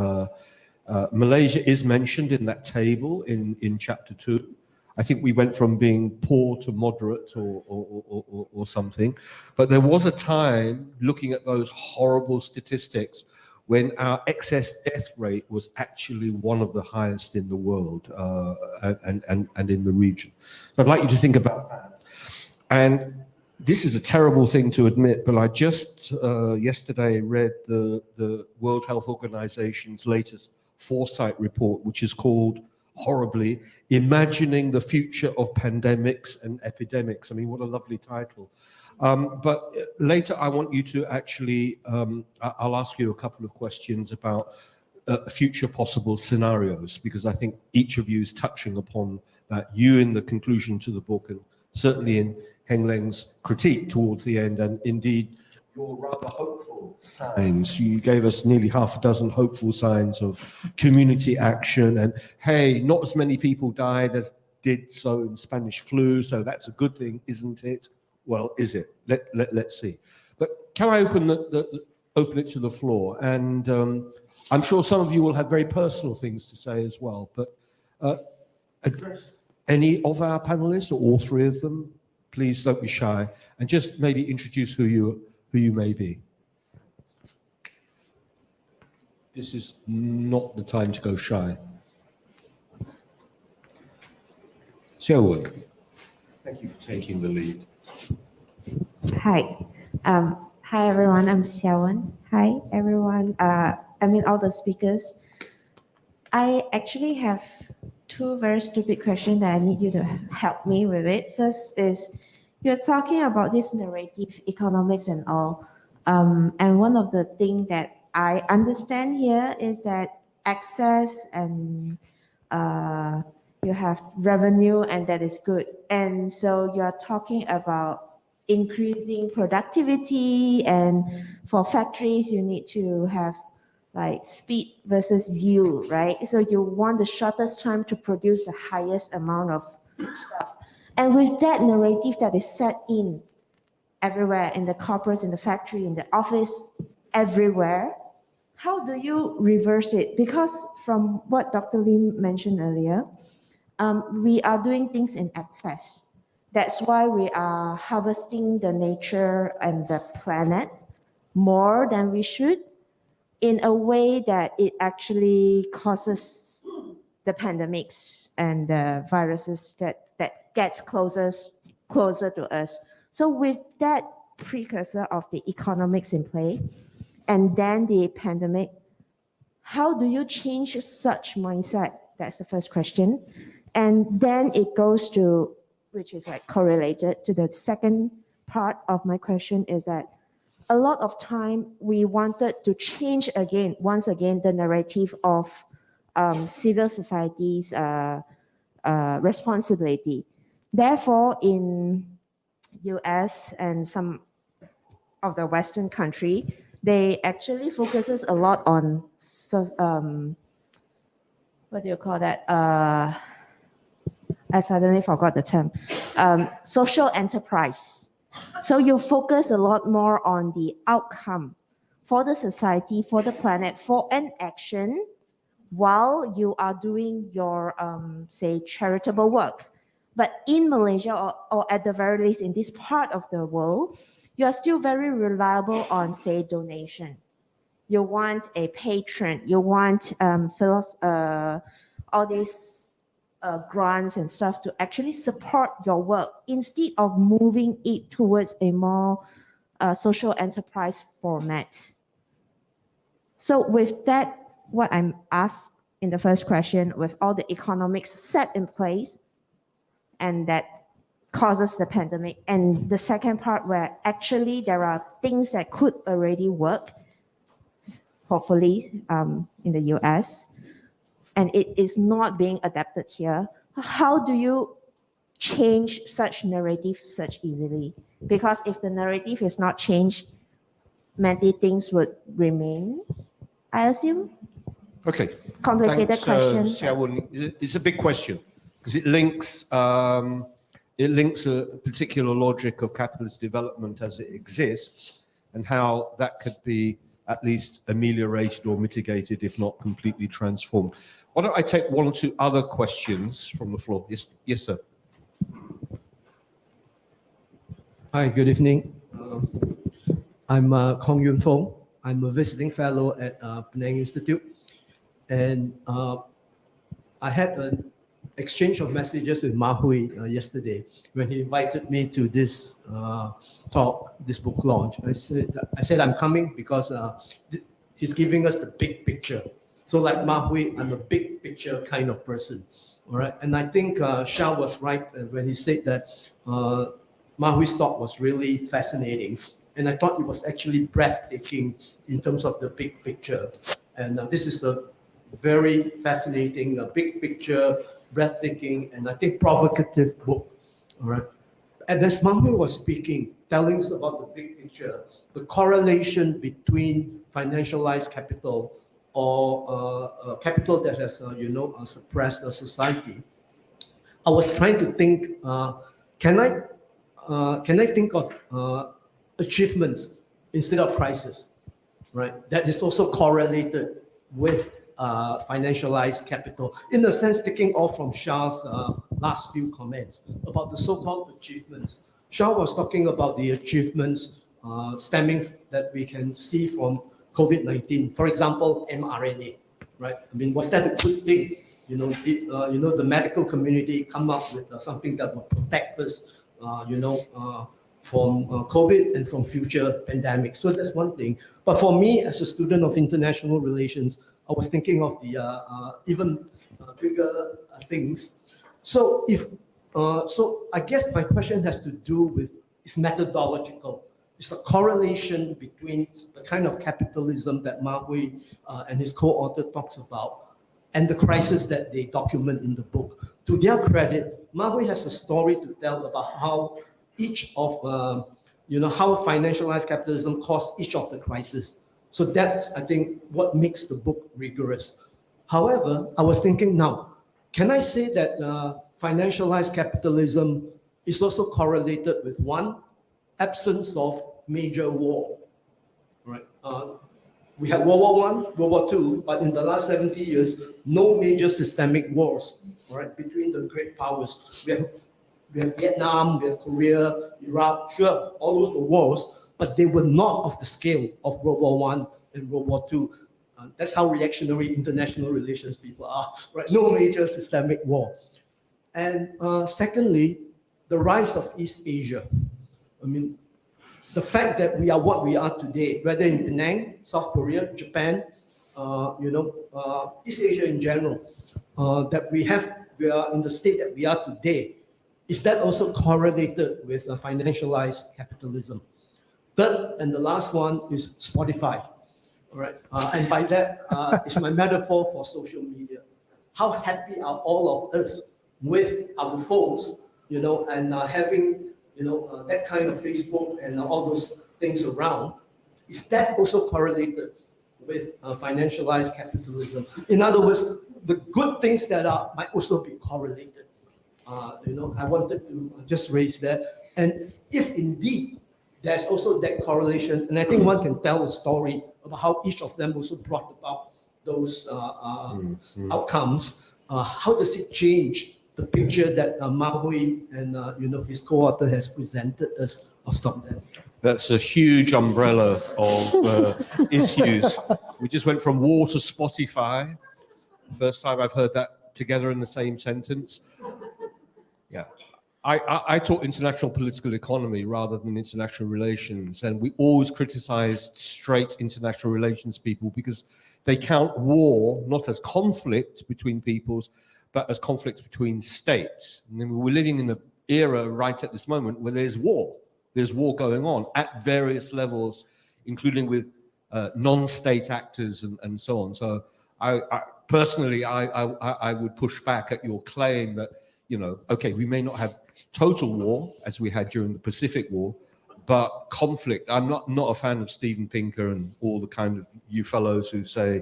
Malaysia is mentioned in that table in chapter 2. I think we went from being poor to moderate or something. But there was a time, looking at those horrible statistics, when our excess death rate was actually one of the highest in the world and in the region. I'd like you to think about that. And this is a terrible thing to admit, but I just yesterday read the World Health Organization's latest foresight report, which is called, horribly, Imagining the Future of Pandemics and Epidemics. I mean, what a lovely title. But later I want you to actually, I'll ask you a couple of questions about future possible scenarios, because I think each of you is touching upon that, you in the conclusion to the book, and certainly in Heng Leng's critique towards the end, and indeed your rather hopeful signs. You gave us nearly half a dozen hopeful signs of community action, and hey, not as many people died as did so in Spanish flu, so that's a good thing, isn't it? Well, is it? Let's see. But can I open open it to the floor? And I'm sure some of you will have very personal things to say as well, but address any of our panelists or all three of them. Please don't be shy, and just maybe introduce who you may be. This is not the time to go shy. Xiaowen, thank you for taking the lead. Hi. Hi, everyone. I'm Xiaowen. Hi, everyone. I mean, all the speakers. I actually have two very stupid questions that I need you to help me with it. First is, you're talking about this narrative economics and all. And one of the things that I understand here is that access and you have revenue, and that is good. And so you're talking about increasing productivity, and for factories, you need to have like speed versus yield, right? So you want the shortest time to produce the highest amount of stuff. And with that narrative that is set in everywhere, in the corporates, in the factory, in the office, everywhere, how do you reverse it? Because from what Dr. Lim mentioned earlier, we are doing things in excess. That's why we are harvesting the nature and the planet more than we should, in a way that it actually causes the pandemics and the viruses that gets closer to us. So with that precursor of the economics in play, and then the pandemic, how do you change such mindset? That's the first question. And then it goes to, which is like correlated to the second part of my question, is that a lot of time we wanted to change once again, the narrative of civil society's responsibility. Therefore, in US and some of the Western country, they actually focuses a lot on what do you call that? I suddenly forgot the term. Social enterprise. So you focus a lot more on the outcome for the society, for the planet, for an action, while you are doing your, say, charitable work. But in Malaysia, or at the very least in this part of the world, you are still very reliable on, say, donation. You want a patron, you want all these grants and stuff to actually support your work instead of moving it towards a more social enterprise format. So with that, what I'm asked in the first question, with all the economics set in place, and that causes the pandemic, and the second part where actually there are things that could already work, hopefully in the US, and it is not being adapted here. How do you change such narratives such easily? Because if the narrative is not changed, many things would remain, I assume. Okay. Complicated Thanks, question. Xiaowen. It's a big question because it links a particular logic of capitalist development as it exists and how that could be at least ameliorated or mitigated, if not completely transformed. Why don't I take one or two other questions from the floor? Yes, sir. Hi, good evening. I'm Kong Yun Fong. I'm a visiting fellow at Penang Institute. And I had an exchange of messages with Ma Hui yesterday when he invited me to this talk, this book launch. I said I'm coming because he's giving us the big picture. So like Ma Hui, I'm a big picture kind of person. All right. And I think Shao was right when he said that Ma Hui's talk was really fascinating. And I thought it was actually breathtaking in terms of the big picture. And this is a very fascinating, big picture, breathtaking, and I think provocative book. All right. And as Ma Hui was speaking, telling us about the big picture, the correlation between financialized capital or capital that has, suppressed the society. I was trying to think, can I think of achievements instead of crisis, right? That is also correlated with financialized capital. In a sense, taking off from Shah's last few comments about the so-called achievements. Shah was talking about the achievements stemming that we can see from COVID-19. For example, mRNA, right? I mean, was that a good thing? Did the medical community come up with something that would protect us, from COVID and from future pandemics? So that's one thing. But for me, as a student of international relations, I was thinking of the even bigger things. So I guess my question has to do with it's methodological. It's the correlation between the kind of capitalism that Ma Hui and his co-author talks about and the crisis that they document in the book. To their credit, Ma Hui has a story to tell about how each of, how financialized capitalism caused each of the crises. So that's, I think, what makes the book rigorous. However, I was thinking now, can I say that financialized capitalism is also correlated with one, absence of major war, right? We had World War I, World War II, but in the last 70 years, no major systemic wars, all right, between the great powers. We have Vietnam, we have Korea, Iraq, sure, all those were wars, but they were not of the scale of World War I and World War II. That's how reactionary international relations people are, right? No major systemic war. And secondly, the rise of East Asia. I mean, the fact that we are what we are today, whether in Penang, South Korea, Japan, East Asia in general, that we are in the state that we are today, is that also correlated with financialized capitalism? Third, and the last one is Spotify. All right, and by that, it's my metaphor for social media. How happy are all of us with our phones, and having, that kind of Facebook and all those things around? Is that also correlated with financialized capitalism? In other words, the good things that might also be correlated. I wanted to just raise that. And if indeed there's also that correlation, and I think one can tell a story about how each of them also brought about those outcomes, how does it change the picture that Ma Hui and his co-author has presented us? I'll stop there. That's a huge umbrella of issues. We just went from war to Spotify. First time I've heard that together in the same sentence. Yeah. I taught international political economy rather than international relations, and we always criticized straight international relations people because they count war not as conflict between peoples, but as conflicts between states. And then we're living in an era right at this moment where there's war. There's war going on at various levels, including with non-state actors and so on. So I personally would push back at your claim that, you know, okay, we may not have total war as we had during the Pacific War, but conflict. I'm not a fan of Steven Pinker and all the kind of you fellows who say,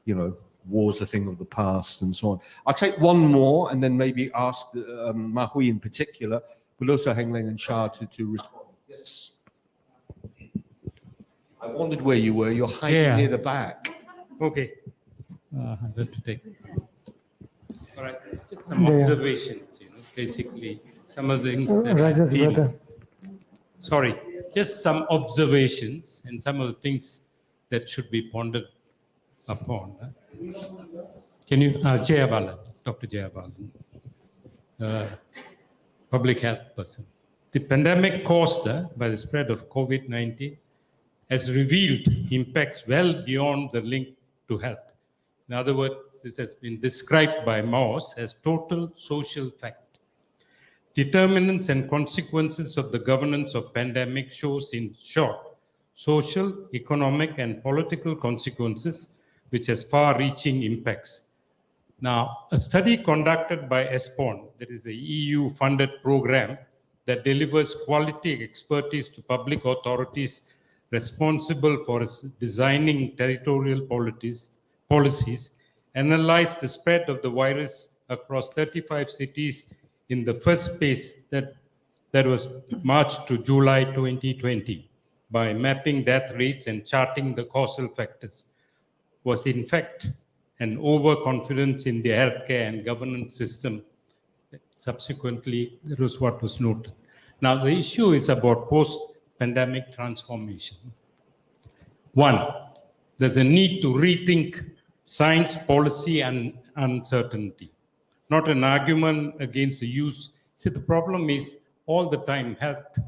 you know, war's a thing of the past and so on. I'll take one more and then maybe ask Mahui in particular, but also Heng Leng and Shah to respond. Yes. I wondered where you were. You're hiding near the back. Okay. I have to take. All right. Just some observations, you know, basically some of the things that I feel. Sorry, just some observations and some of the things that should be pondered upon. Can you, Jayabalan, Dr. Jayabalan, public health person. The pandemic caused by the spread of COVID-19 has revealed impacts well beyond the link to health. In other words, this has been described by Mauss as total social fact. Determinants and consequences of the governance of pandemic shows in short social, economic, and political consequences, which has far-reaching impacts. Now, a study conducted by ESPON, that is a EU-funded program that delivers quality expertise to public authorities responsible for designing territorial policies, analyzed the spread of the virus across 35 cities in the first phase that was March to July 2020 by mapping death rates and charting the causal factors. Was in fact an overconfidence in the healthcare and governance system. Subsequently, that was what was noted. Now, the issue is about post-pandemic transformation. One, there's a need to rethink science, policy, and uncertainty. Not an argument against the use. See, the problem is all the time health,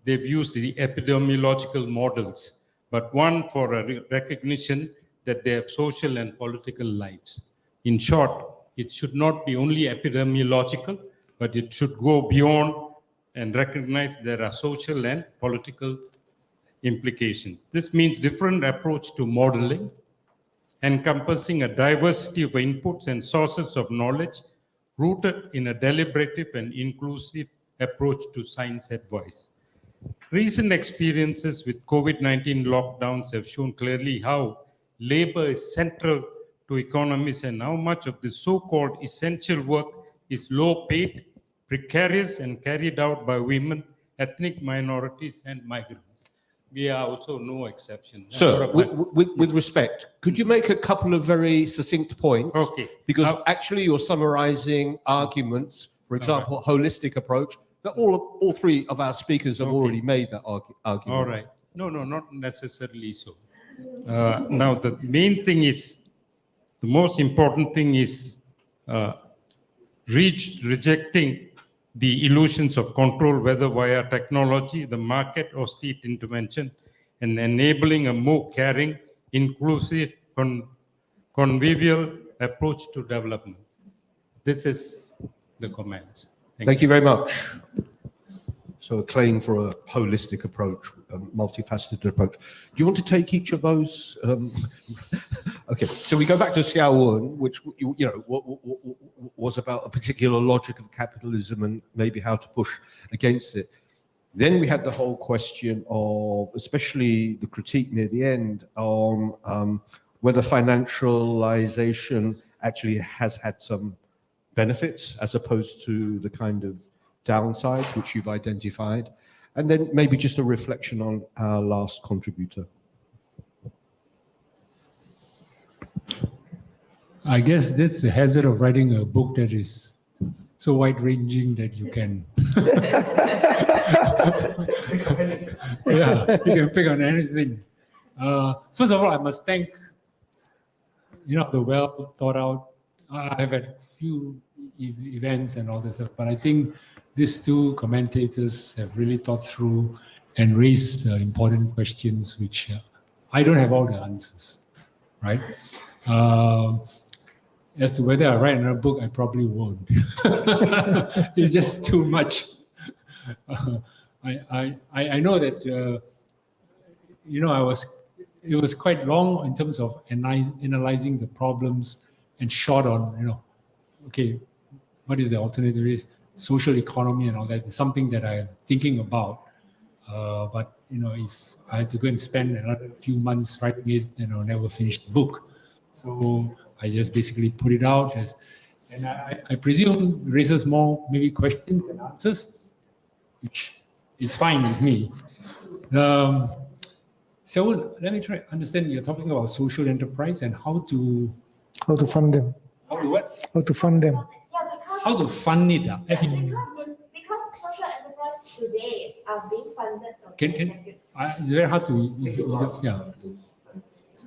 they've used the epidemiological models, but one for a recognition that they have social and political lives. In short, it should not be only epidemiological, but it should go beyond and recognize there are social and political implications. This means different approach to modeling, encompassing a diversity of inputs and sources of knowledge, rooted in a deliberative and inclusive approach to science advice. Recent experiences with COVID-19 lockdowns have shown clearly how labor is central to economies and how much of the so-called essential work is low paid, precarious, and carried out by women, ethnic minorities, and migrants. We are also no exception. Sir, with respect, could you make a couple of very succinct points? Okay. Because actually you're summarizing arguments, for example, holistic approach, that all three of our speakers have already made that argument. All right. No, not necessarily so. Now, the main thing is, the most important thing is rejecting the illusions of control, whether via technology, the market, or state intervention, and enabling a more caring, inclusive, convivial approach to development. This is the comments. Thank you very much. So a claim for a holistic approach, a multifaceted approach. Do you want to take each of those? Okay, so we go back to Xiao Wen, which was about a particular logic of capitalism and maybe how to push against it. Then we had the whole question of, especially the critique near the end, on whether financialisation actually has had some benefits as opposed to the kind of downsides which you've identified, and then maybe just a reflection on our last contributor. I guess that's the hazard of writing a book that is so wide-ranging that you can you can pick on anything. First of all, I must thank the well thought out I've had a few events and all this stuff, but I think these two commentators have really thought through and raised important questions which I don't have all the answers, right? As to whether I write another book, I probably won't. It's just too much. I know that it was quite long in terms of analyzing the problems and short on okay, what is the alternative? Social economy and all that is something that I'm thinking about. But if I had to go and spend another few months writing it, never finish the book. So I just basically put it out and I presume raises more maybe questions than answers, which is fine with me. So let me try to understand. You're talking about social enterprise and how to fund them. How to what? How to fund them. How to fund it? Because social enterprise today are being funded. It's very hard to. Yeah.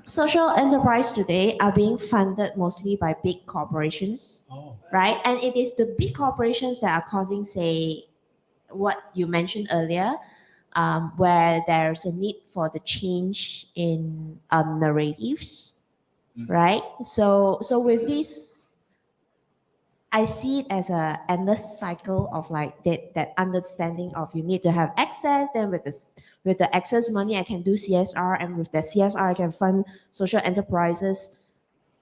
Social enterprise today are being funded mostly by big corporations, right? And it is the big corporations that are causing, say, what you mentioned earlier, where there's a need for the change in narratives, right? So with this, I see it as a endless cycle of like that understanding of you need to have access. Then with the access money, I can do CSR, and with the CSR, I can fund social enterprises,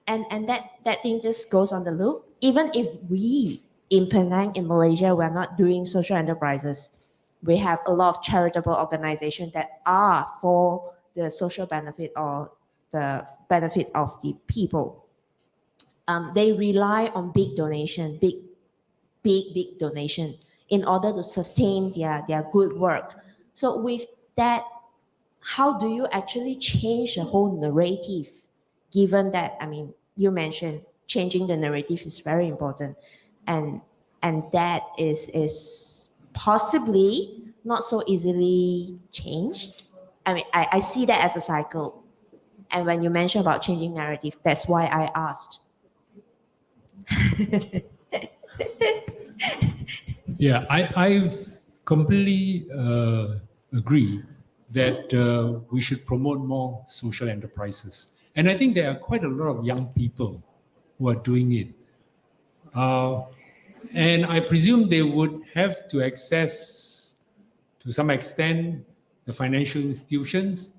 and that thing just goes on the loop. Even if we in Penang, in Malaysia, we're not doing social enterprises, we have a lot of charitable organizations that are for the social benefit or the benefit of the people. They rely on big donation, big donation in order to sustain their good work. So with that, how do you actually change the whole narrative? Given that, you mentioned changing the narrative is very important, and that is possibly not so easily changed. I see that as a cycle. And when you mention about changing narrative, that's why I asked. Yeah, I've completely agree that we should promote more social enterprises. And I think there are quite a lot of young people who are doing it. And I presume they would have to access, to some extent, the financial institutions,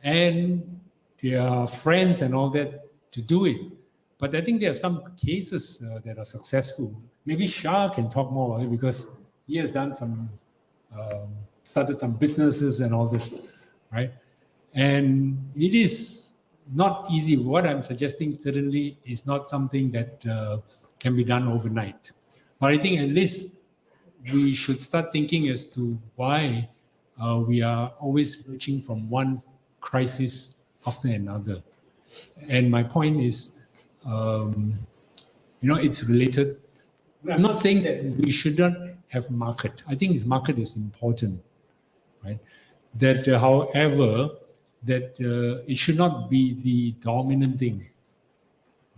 and their friends and all that to do it. But I think there are some cases that are successful. Maybe Shah can talk more about it because he has done started some businesses and all this, right? And it is not easy. What I'm suggesting certainly is not something that can be done overnight. But I think at least we should start thinking as to why we are always reaching from one crisis after another. And my point is, it's related. I'm not saying that we shouldn't have market. I think market is important, right? That, however, that it should not be the dominant thing,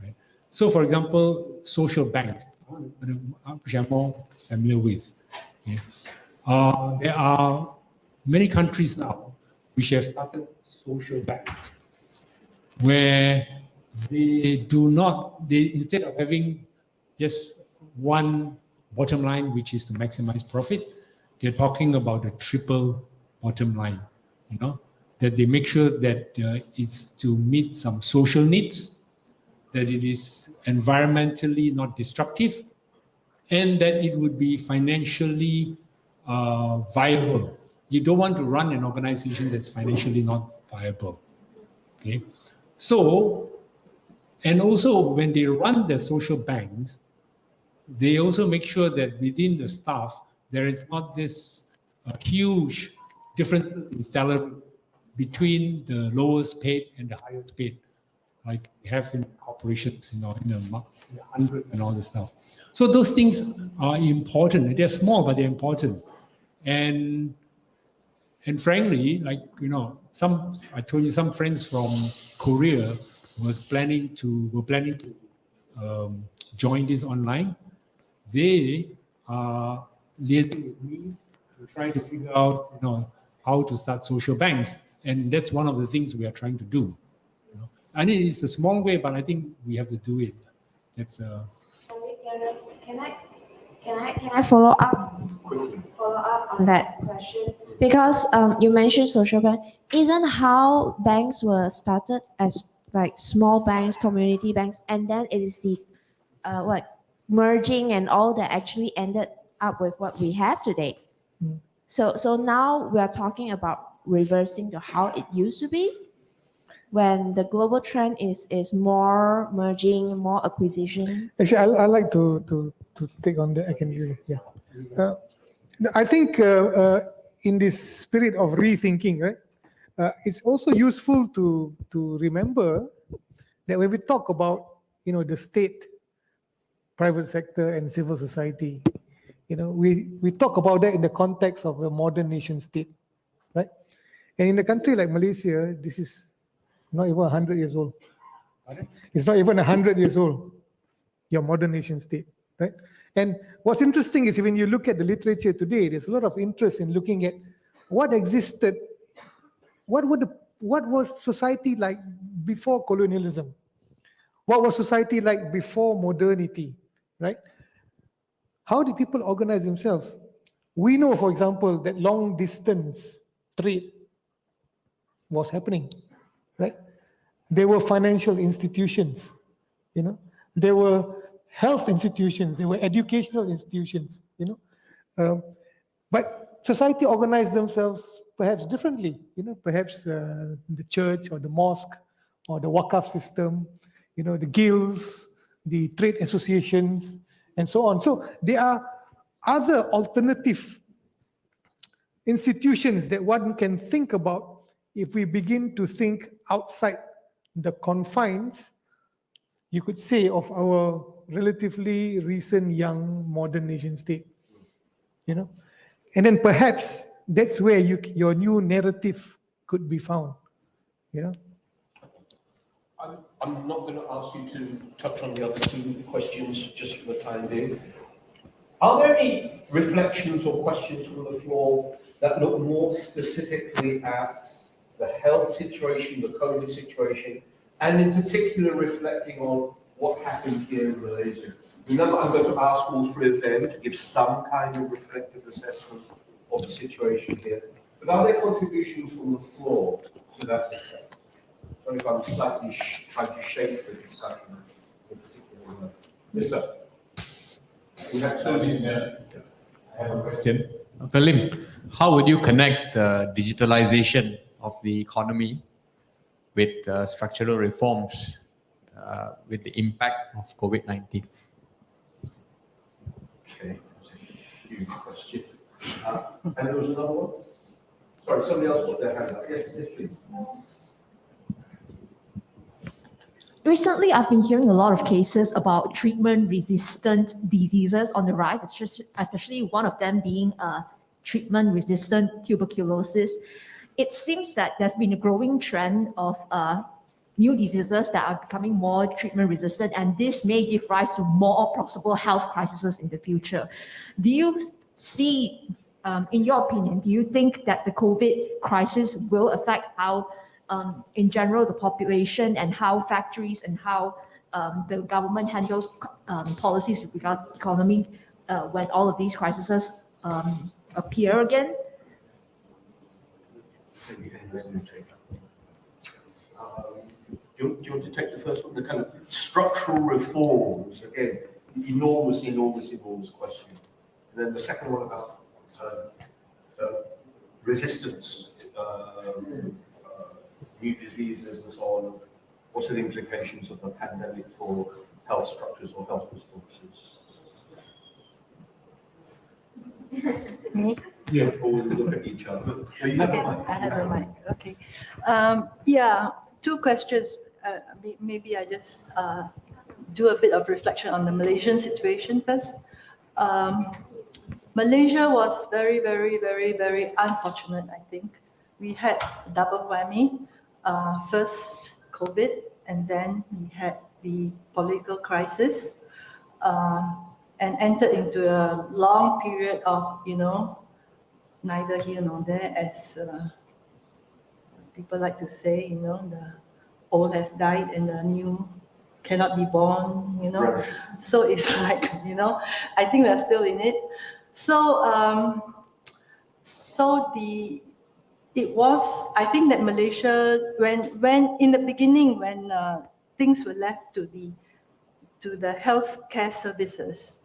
right? So, for example, social banks, which I'm more familiar with. Okay? There are many countries now which have started social banks, where they instead of having just one bottom line, which is to maximize profit, they're talking about a triple bottom line, that they make sure that it's to meet some social needs, that it is environmentally not destructive, and that it would be financially viable. You don't want to run an organization that's financially not viable, okay? So, and also when they run the social banks, they also make sure that within the staff, there is not this huge differences in salary between the lowest paid and the highest paid, like we have in corporations, in the hundreds and all this stuff. So those things are important. They're small, but they're important. And frankly, like, I told you some friends from Korea were planning to joined this online, they are liaising with me to try to figure out, how to start social banks. And that's one of the things we are trying to do. I mean, it's a small way, but I think we have to do it. That's Can I follow up? Follow up on that question? Because you mentioned social bank. Isn't how banks were started as like small banks, community banks, and then it is the merging and all that actually ended up with what we have today. So now we are talking about reversing to how it used to be, when the global trend is more merging, more acquisition. Actually, I like to take on that. I can use it. Yeah. I think in this spirit of rethinking, right, it's also useful to remember that when we talk about the state, private sector, and civil society, we talk about that in the context of a modern nation state, right? And in a country like Malaysia, this is not even 100 years old. It's not even 100 years old, your modern nation state, right? And what's interesting is when you look at the literature today, there's a lot of interest in looking at what existed, what was society like before colonialism? What was society like before modernity, right? How did people organize themselves? We know, for example, that long distance trade was happening, right? There were financial institutions, there were health institutions, there were educational institutions, but society organized themselves perhaps differently, perhaps the church or the mosque or the Waqaf system, the guilds, the trade associations, and so on. So there are other alternative institutions that one can think about if we begin to think outside the confines, you could say, of our relatively recent young modern nation state. And then perhaps that's where your new narrative could be found. I'm not going to ask you to touch on the other two questions just for the time being. Are there any reflections or questions from the floor that look more specifically at the health situation, the COVID situation, and in particular reflecting on what happened here in Malaysia? Remember, I'm going to ask all three of them to give some kind of reflective assessment of the situation here. But are there contributions from the floor to that effect? Sorry if I'm slightly trying to shape the discussion in particular way. Yes, sir. We have I have a question. Dr. Lim, how would you connect digitalization of the economy with structural reforms with the impact of COVID-19? Okay, that's a huge question. And there was another one? Sorry, somebody else put their hand up. Yes, please. Recently, I've been hearing a lot of cases about treatment-resistant diseases on the rise, especially one of them being treatment-resistant tuberculosis. It seems that there's been a growing trend of new diseases that are becoming more treatment-resistant, and this may give rise to more possible health crises in the future. Do you see, in your opinion, do you think that the COVID crisis will affect how in general, the population and how factories and how the government handles policies with regard to economy when all of these crises appear again? Do you want to take the first one? The kind of structural reforms, again, enormous question. And then the second one about resistance, new diseases and so on. What are the implications of the pandemic for health structures or health responses? Me? Yeah, or we look at each other. Okay, I have the mic. Okay. Yeah, two questions. Maybe I just do a bit of reflection on the Malaysian situation first. Malaysia was very, very, very, very unfortunate, I think. We had a double whammy. First COVID, and then we had the political crisis and entered into a long period of, neither here nor there, as people like to say, the old has died and the new cannot be born, So it's like, I think we're still in it. So, it was, I think that Malaysia, when in the beginning, when things were left to the healthcare services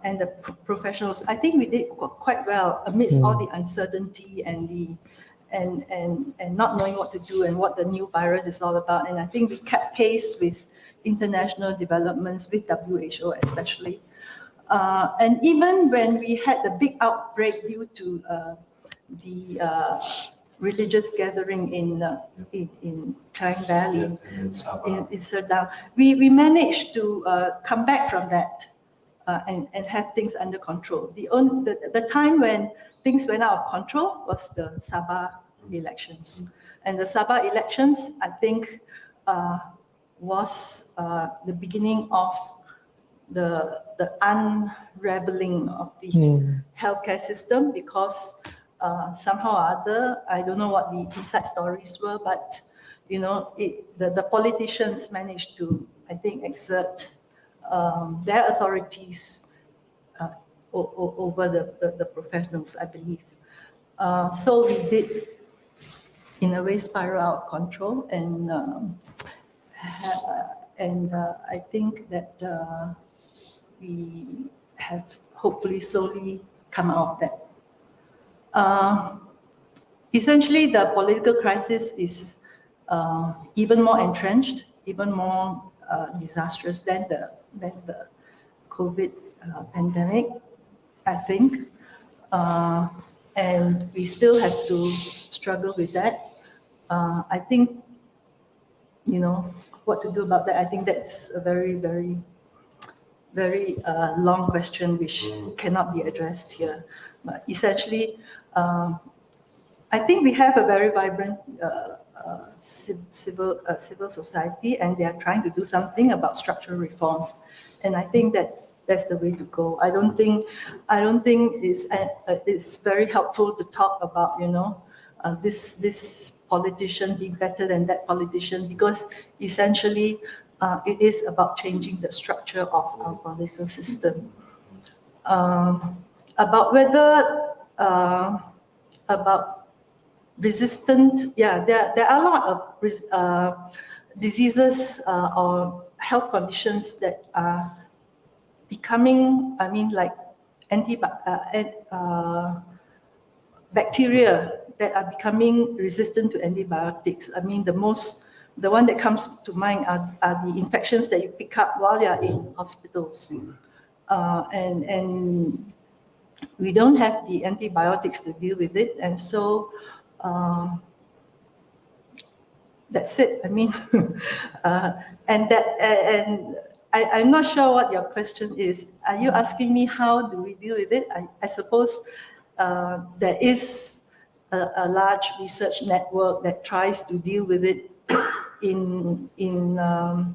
and the professionals, I think we did quite well amidst all the uncertainty and not knowing what to do and what the new virus is all about. And I think we kept pace with international developments, with WHO especially. And even when we had the big outbreak due to the religious gathering in Klang Valley, in Serdang, we managed to come back from that and have things under control. The time when things went out of control was the Sabah elections. And the Sabah elections, I think, was the beginning of the unraveling of the healthcare system, because somehow or other, I don't know what the inside stories were, but the politicians managed to, I think, exert their authorities over the professionals, I believe. So we did, in a way, spiral out of control, and I think that we have hopefully slowly come out of that. Essentially, the political crisis is even more entrenched, even more disastrous than the COVID pandemic, I think. And we still have to struggle with that. I think, what to do about that, I think that's a very, very, very long question which cannot be addressed here. But essentially, I think we have a very vibrant civil society, and they are trying to do something about structural reforms. And I think that that's the way to go. I don't think it's very helpful to talk about this politician being better than that politician, because essentially it is about changing the structure of our political system. About whether about resistant, there are a lot of diseases or health conditions that are becoming, like bacteria that are becoming resistant to antibiotics. The one that comes to mind are the infections that you pick up while you're in hospitals. And we don't have the antibiotics to deal with it. And so that's it. And I'm not sure what your question is. Are you asking me how do we deal with it? I suppose there is a large research network that tries to deal with it in the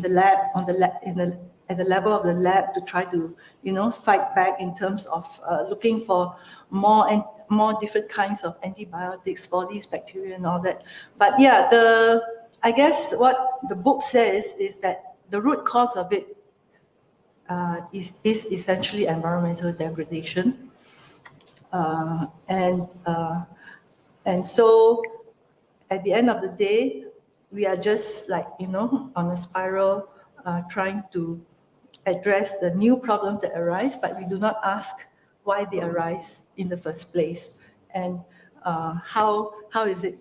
lab, at the level of the lab, to try to fight back in terms of looking for more different kinds of antibiotics for these bacteria and all that. But yeah, I guess what the book says is that the root cause of it is essentially environmental degradation, and so at the end of the day, we are just on a spiral, trying to address the new problems that arise, but we do not ask why they arise in the first place, and how is it?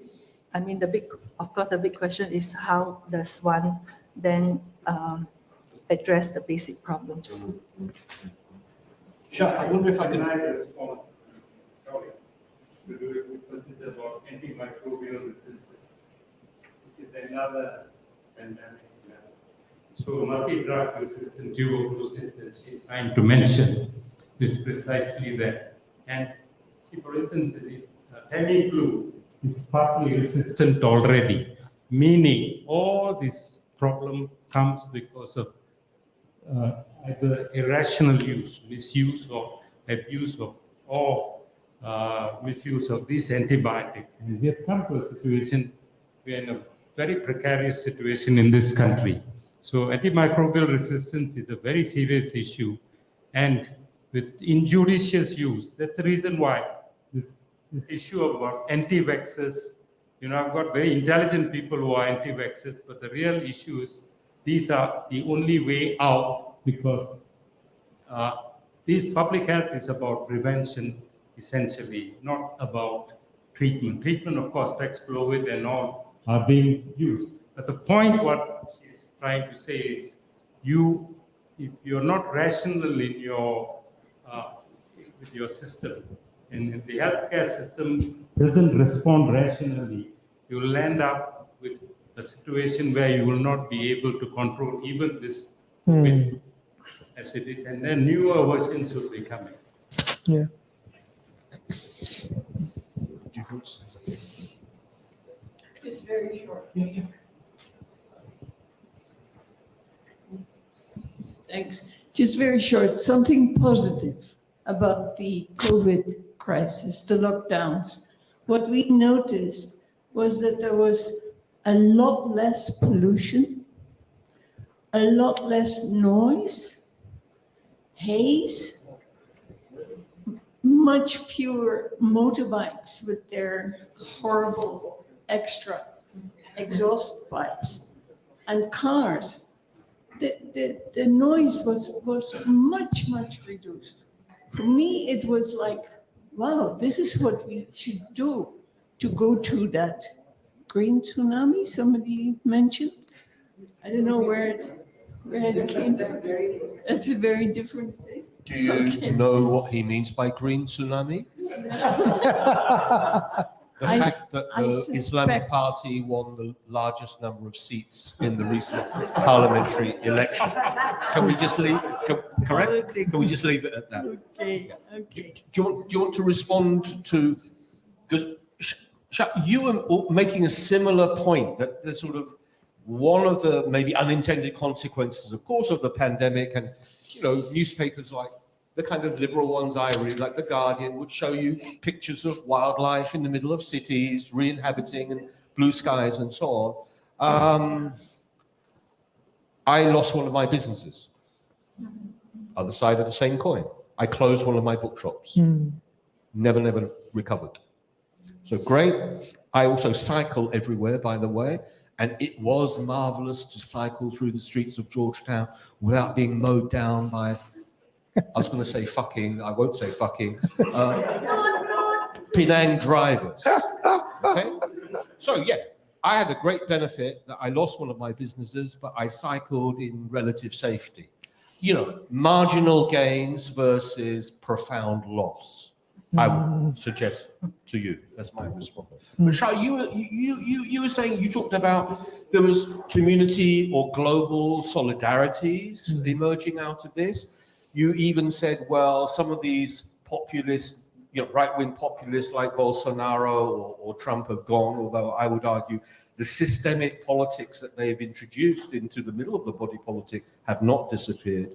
Of course, the big question is, how does one then address the basic problems? Sure, I wonder if I can respond. Sorry. This is about antimicrobial resistance, which is another pandemic. So multi-drug resistant tuberculosis that she's trying to mention is precisely that. And see, for instance, Tamiflu is partly resistant already, meaning all this problem comes because of either irrational use, misuse or abuse of, or misuse of these antibiotics. And we have come to a situation, we are in a very precarious situation in this country. So antimicrobial resistance is a very serious issue, and with injudicious use, that's the reason why this issue about anti-vaxxers, you know, I've got very intelligent people who are anti-vaxxers, but the real issue is these are the only way out, because this public health is about prevention, essentially, not about treatment. Treatment, of course, Paxlovid and all are being used. But the point what she's trying to say is, if you're not rational in your with your system, and if the healthcare system doesn't respond rationally, you will end up with a situation where you will not be able to control even this COVID as it is, and then newer versions will be coming. Yeah. It's very short. Thanks. Just very short, something positive about the COVID crisis, the lockdowns. What we noticed was that there was a lot less pollution, a lot less noise, haze, much fewer motorbikes with their horrible extra exhaust pipes, and cars. The noise was much reduced. For me, it was like, wow, this is what we should do to go to that green tsunami somebody mentioned. I don't know where it came from. That's a very different thing. Do you know what he means by green tsunami? The fact that the Islamic Party won the largest number of seats in the recent parliamentary election. Can we just leave? Correct? Can we just leave it at that? Okay, okay. Do you want to respond to? Because you were making a similar point that there's sort of one of the maybe unintended consequences, of course, of the pandemic, and newspapers like the kind of liberal ones I read, like The Guardian, would show you pictures of wildlife in the middle of cities, re-inhabiting and blue skies and so on. I lost one of my businesses. Other side of the same coin. I closed one of my bookshops. Never recovered. So great. I also cycle everywhere, by the way, and it was marvelous to cycle through the streets of Georgetown without being mowed down by, I was going to say fucking, I won't say fucking, Penang drivers. Okay? So yeah, I had a great benefit that I lost one of my businesses, but I cycled in relative safety. Marginal gains versus profound loss. I would suggest to you as my response. But Shah, you were saying, you talked about there was community or global solidarities emerging out of this. You even said, well, some of these populist, right-wing populists like Bolsonaro or Trump have gone, although I would argue the systemic politics that they've introduced into the middle of the body politic have not disappeared.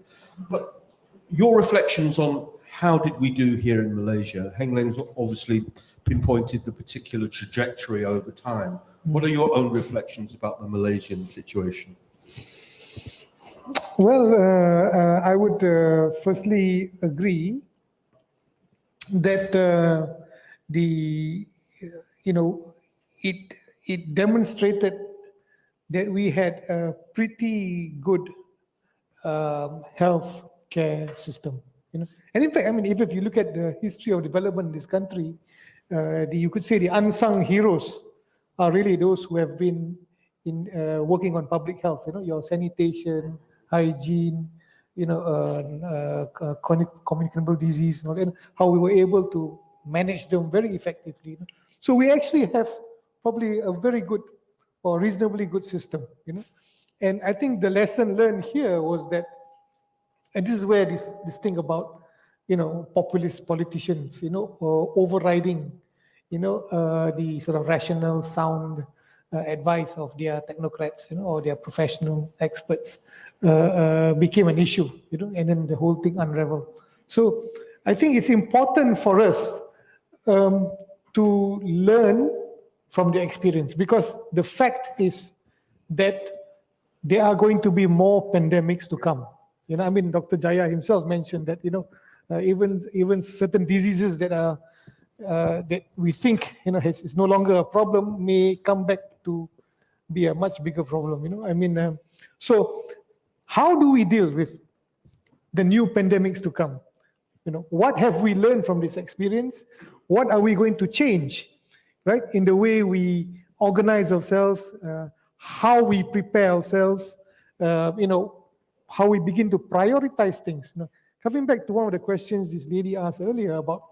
But your reflections on how did we do here in Malaysia? Heng Leng's obviously pinpointed the particular trajectory over time. What are your own reflections about the Malaysian situation? Well, I would firstly agree that it demonstrated that we had a pretty good health care system. And in fact, if you look at the history of development in this country, you could say the unsung heroes are really those who have been working on public health. Your sanitation, hygiene, communicable disease, and how we were able to manage them very effectively. So we actually have probably a very good or reasonably good system. And I think the lesson learned here was that, and this is where this thing about populist politicians overriding the sort of rational, sound advice of their technocrats, or their professional experts became an issue, and then the whole thing unraveled. So I think it's important for us to learn from the experience, because the fact is that there are going to be more pandemics to come. Dr. Jaya himself mentioned that, even certain diseases that are that we think is no longer a problem may come back to be a much bigger problem. So how do we deal with the new pandemics to come? What have we learned from this experience? What are we going to change, right, in the way we organize ourselves, how we prepare ourselves, how we begin to prioritize things. Coming back to one of the questions this lady asked earlier about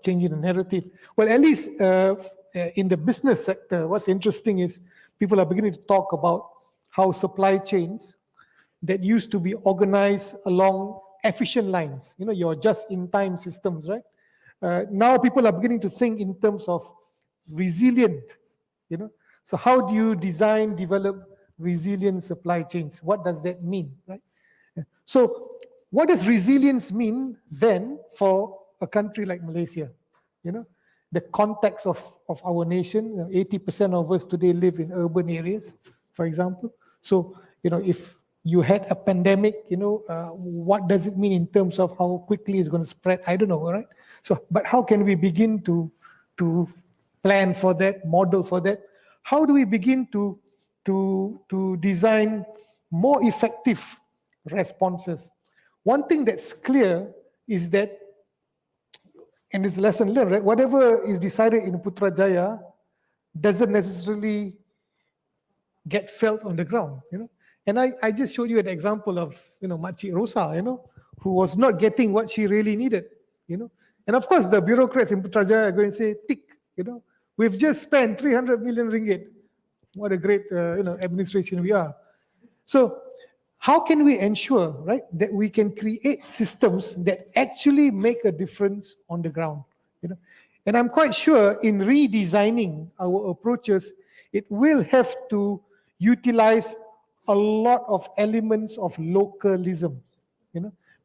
changing the narrative. Well, at least in the business sector, what's interesting is people are beginning to talk about how supply chains that used to be organized along efficient lines, your just-in-time systems, right? Now people are beginning to think in terms of resilience, So how do you design, develop resilient supply chains? What does that mean, right? So what does resilience mean then for a country like Malaysia? The context of our nation, 80% of us today live in urban areas, for example. So, if you had a pandemic, what does it mean in terms of how quickly it's going to spread? I don't know, right? So, but how can we begin to plan for that, model for that? How do we begin to design more effective responses? One thing that's clear is that, and it's a lesson learned, right? Whatever is decided in Putrajaya doesn't necessarily get felt on the ground, And I just showed you an example of, Makcik Rosa, who was not getting what she really needed, And of course, the bureaucrats in Putrajaya are going to say, tick, we've just spent 300 million ringgit. What a great, administration we are. So how can we ensure, right, that we can create systems that actually make a difference on the ground? And I'm quite sure in redesigning our approaches, it will have to utilize a lot of elements of localism,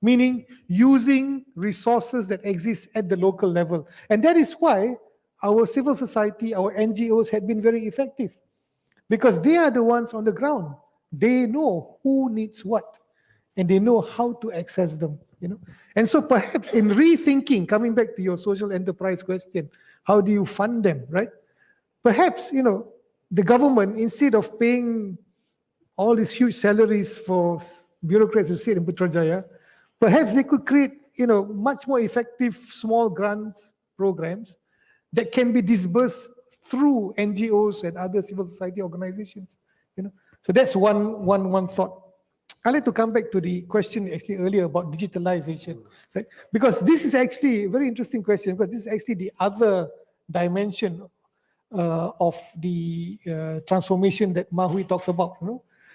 meaning using resources that exist at the local level. And that is why our civil society, our NGOs had been very effective, because they are the ones on the ground. They know who needs what, and they know how to access them, And so perhaps in rethinking, coming back to your social enterprise question, how do you fund them, right? Perhaps, the government, instead of paying all these huge salaries for bureaucrats to sit in Putrajaya, perhaps they could create, much more effective small grants programs that can be disbursed through NGOs and other civil society organizations, So that's one thought. I'd like to come back to the question actually earlier about digitalization, right? Because this is actually a very interesting question, because this is actually the other dimension of the transformation that Mahui talks about.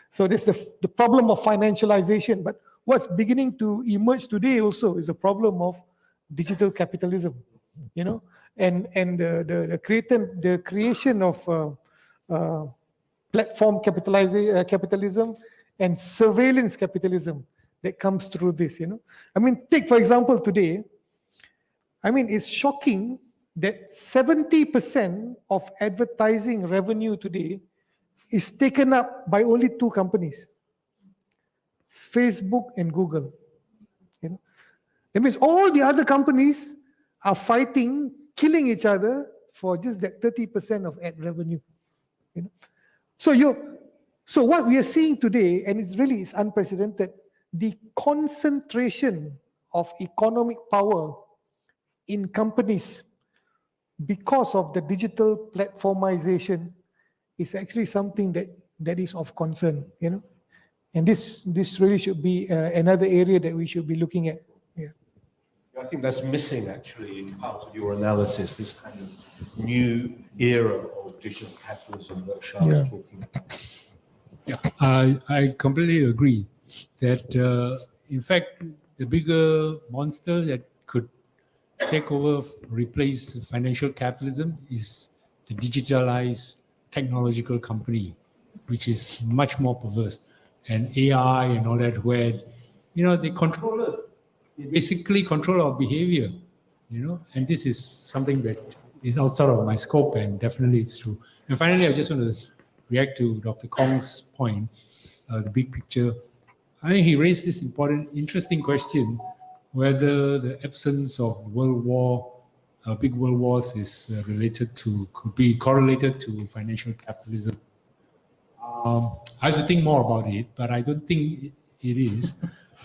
So there's the problem of financialization, but what's beginning to emerge today also is the problem of digital capitalism, and the creation of platform capitalism and surveillance capitalism that comes through this. Take for example today. It's shocking that 70% of advertising revenue today is taken up by only two companies, Facebook and Google. That means all the other companies are fighting, killing each other for just that 30% of ad revenue. So what we are seeing today, and it's unprecedented, the concentration of economic power in companies because of the digital platformization is actually something that is of concern, And this really should be another area that we should be looking at. Yeah. I think that's missing actually in part of your analysis, this kind of new era of digital capitalism that Shah was talking about. Yeah, I completely agree that in fact the bigger monster that could take over, replace financial capitalism is the digitalized technological company, which is much more perverse, and AI and all that, where, they control us. They basically control our behavior, and this is something that is outside of my scope, and definitely it's true. And finally, I just want to react to Dr. Kong's point, the big picture. I think he raised this interesting question, whether the absence of big world wars is could be correlated to financial capitalism. I have to think more about it, but I don't think it is.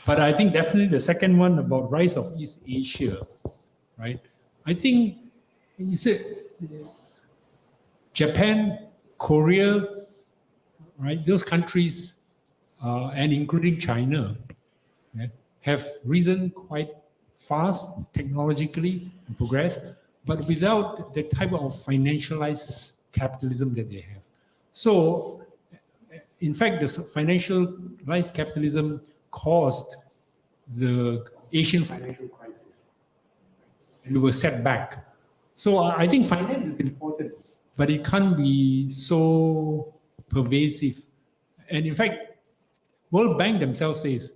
But I think definitely the second one about rise of East Asia, right? I think you said Japan, Korea, right? Those countries, and including China, have risen quite fast technologically and progressed, but without the type of financialized capitalism that they have. So, in fact, the financialized capitalism caused the Asian financial crisis, and we were set back. So I think finance is important, but it can't be so pervasive. And in fact, World Bank themselves says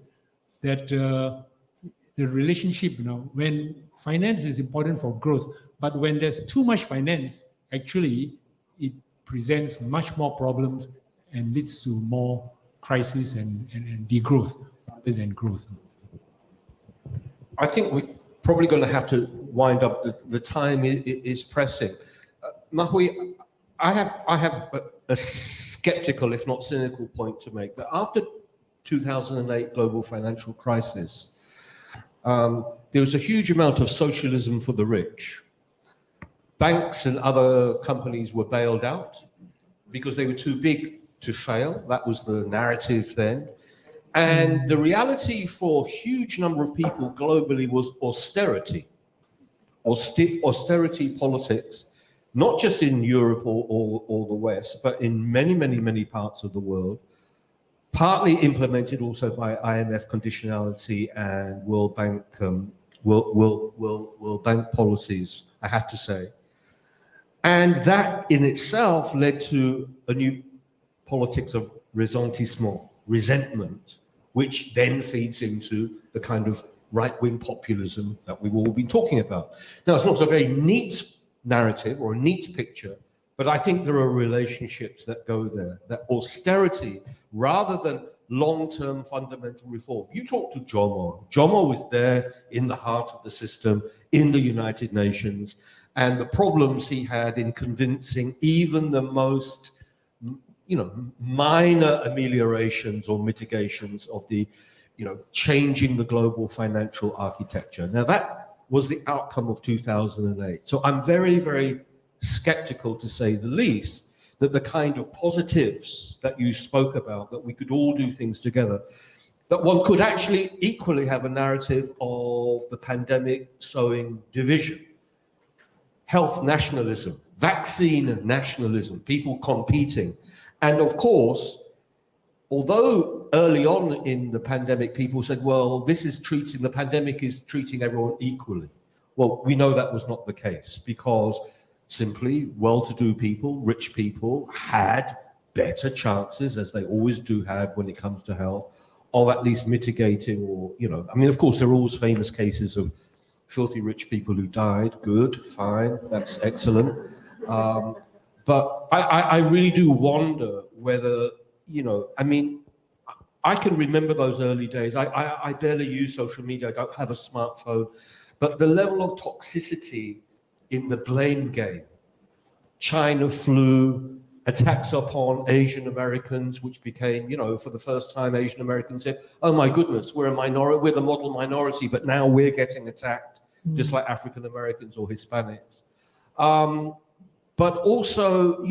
that the relationship, when finance is important for growth, but when there's too much finance, actually, it presents much more problems and leads to more crisis and degrowth rather than growth. I think we're probably going to have to wind up. The time is pressing. Mahui, I have a skeptical, if not cynical, point to make. That after 2008 global financial crisis, there was a huge amount of socialism for the rich. Banks and other companies were bailed out because they were too big to fail. That was the narrative then. And the reality for a huge number of people globally was austerity. Austerity politics, not just in Europe or the West, but in many parts of the world, partly implemented also by IMF conditionality and World Bank World Bank policies, I have to say. And that in itself led to a new politics of ressentiment, resentment, which then feeds into the kind of right-wing populism that we've all been talking about. Now, it's not a very neat narrative or a neat picture, but I think there are relationships that go there, that austerity, rather than long-term fundamental reform. You talk to Jomo. Jomo was there in the heart of the system, in the United Nations, and the problems he had in convincing even the most minor ameliorations or mitigations of the, changing the global financial architecture. Now that was the outcome of 2008. So I'm very, very skeptical, to say the least, that the kind of positives that you spoke about, that we could all do things together, that one could actually equally have a narrative of the pandemic sowing division, health nationalism, vaccine nationalism, people competing. And of course, although early on in the pandemic, people said, well, the pandemic is treating everyone equally. Well, we know that was not the case, because simply well-to-do people, rich people, had better chances, as they always do have when it comes to health, of at least mitigating or, of course, there are always famous cases of filthy rich people who died. Good, fine, that's excellent. But I really do wonder whether, I can remember those early days. I barely use social media. I don't have a smartphone. But the level of toxicity in the blame game, China flu, attacks upon Asian Americans, which became, for the first time, Asian Americans said, oh my goodness, we're a minority, we're the model minority, but now we're getting attacked, just like African Americans or Hispanics. But also,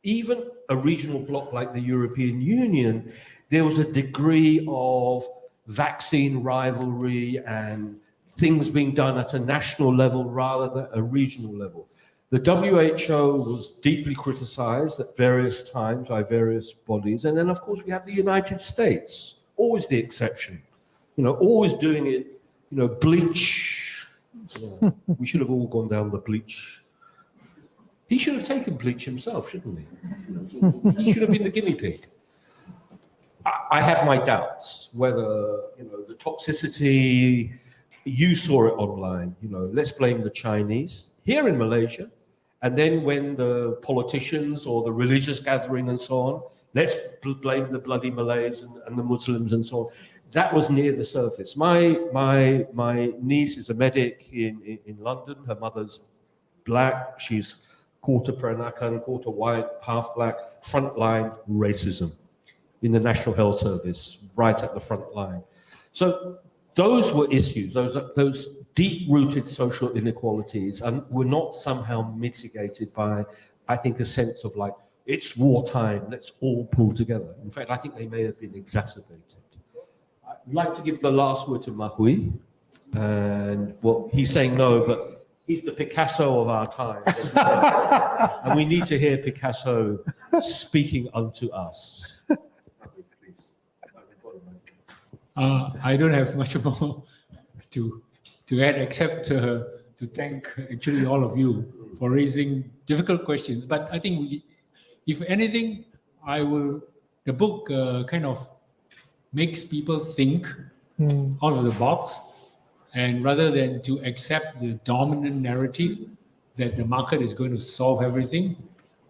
even a regional bloc like the European Union, there was a degree of vaccine rivalry and things being done at a national level rather than a regional level. The WHO was deeply criticized at various times by various bodies. And then, of course, we have the United States, always the exception, always doing it, bleach. We should have all gone down the bleach He should have taken bleach himself, shouldn't he? He should have been the guinea pig. I had my doubts whether, the toxicity, you saw it online, let's blame the Chinese here in Malaysia. And then when the politicians or the religious gathering and so on, let's blame the bloody Malays and the Muslims and so on. That was near the surface. My niece is a medic in London. Her mother's black. She's quarter Peranakan, quarter white, half black. Frontline racism in the National Health Service, right at the front line. So those were issues, those deep-rooted social inequalities, and were not somehow mitigated by, I think, a sense of like, it's wartime, let's all pull together. In fact, I think they may have been exacerbated. I'd like to give the last word to Mahui, and well, he's saying no, but he's the Picasso of our time. And we need to hear Picasso speaking unto us. I don't have much more to add except to thank actually all of you for raising difficult questions. But I think if anything, the book kind of makes people think out of the box, and rather than to accept the dominant narrative that the market is going to solve everything,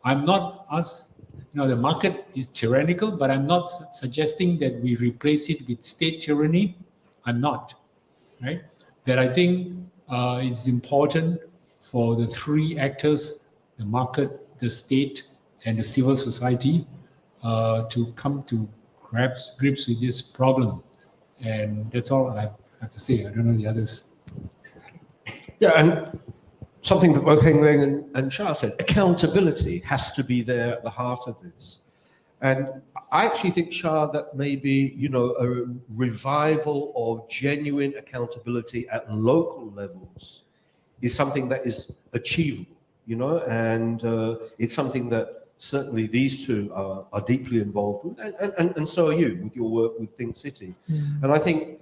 I'm not the market is tyrannical, but I'm not suggesting that we replace it with state tyranny. I'm not, right? That I think it's important for the three actors, the market, the state, and the civil society, to come to grips with this problem. And that's all I have to say. I don't know the others. Yeah, and something that both Heng Leng and Shah said, accountability has to be there at the heart of this. And I actually think, Shah, that maybe, a revival of genuine accountability at local levels is something that is achievable, and it's something that certainly these two are deeply involved with, and so are you with your work with Think City. And I think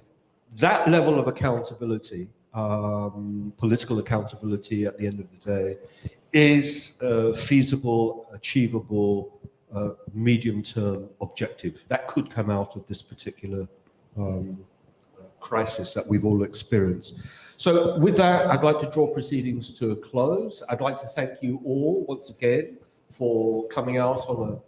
that level of accountability, political accountability at the end of the day, is feasible, achievable, medium-term objective that could come out of this particular crisis that we've all experienced. So with that, I'd like to draw proceedings to a close. I'd like to thank you all once again for coming out on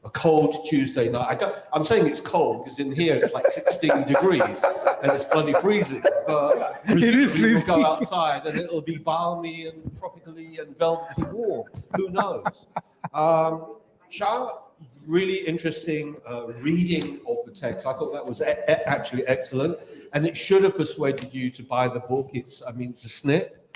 a cold Tuesday night. I'm saying it's cold because in here it's like 16 degrees and it's bloody freezing. But It is we'll freezing. go outside and it'll be balmy and tropically and velvety warm. Who knows? Shah, really interesting reading of the text. I thought that was actually excellent, and it should have persuaded you to buy the book. It's a snip.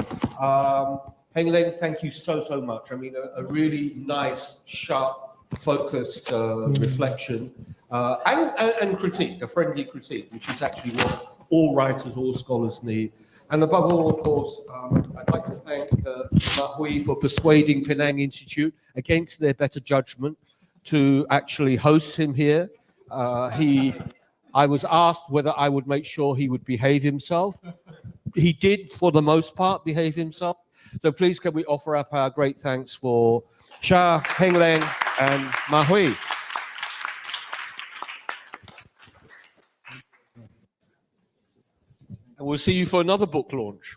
Heng Leng, thank you so much. A really nice, sharp, focused reflection and critique, a friendly critique, which is actually what all writers, all scholars need. And above all, of course, I'd like to thank Mahui for persuading Penang Institute, against their better judgment, to actually host him here. I was asked whether I would make sure he would behave himself. He did, for the most part, behave himself. So please can we offer up our great thanks for Shah, Heng Leng, and Mahui. And we'll see you for another book launch.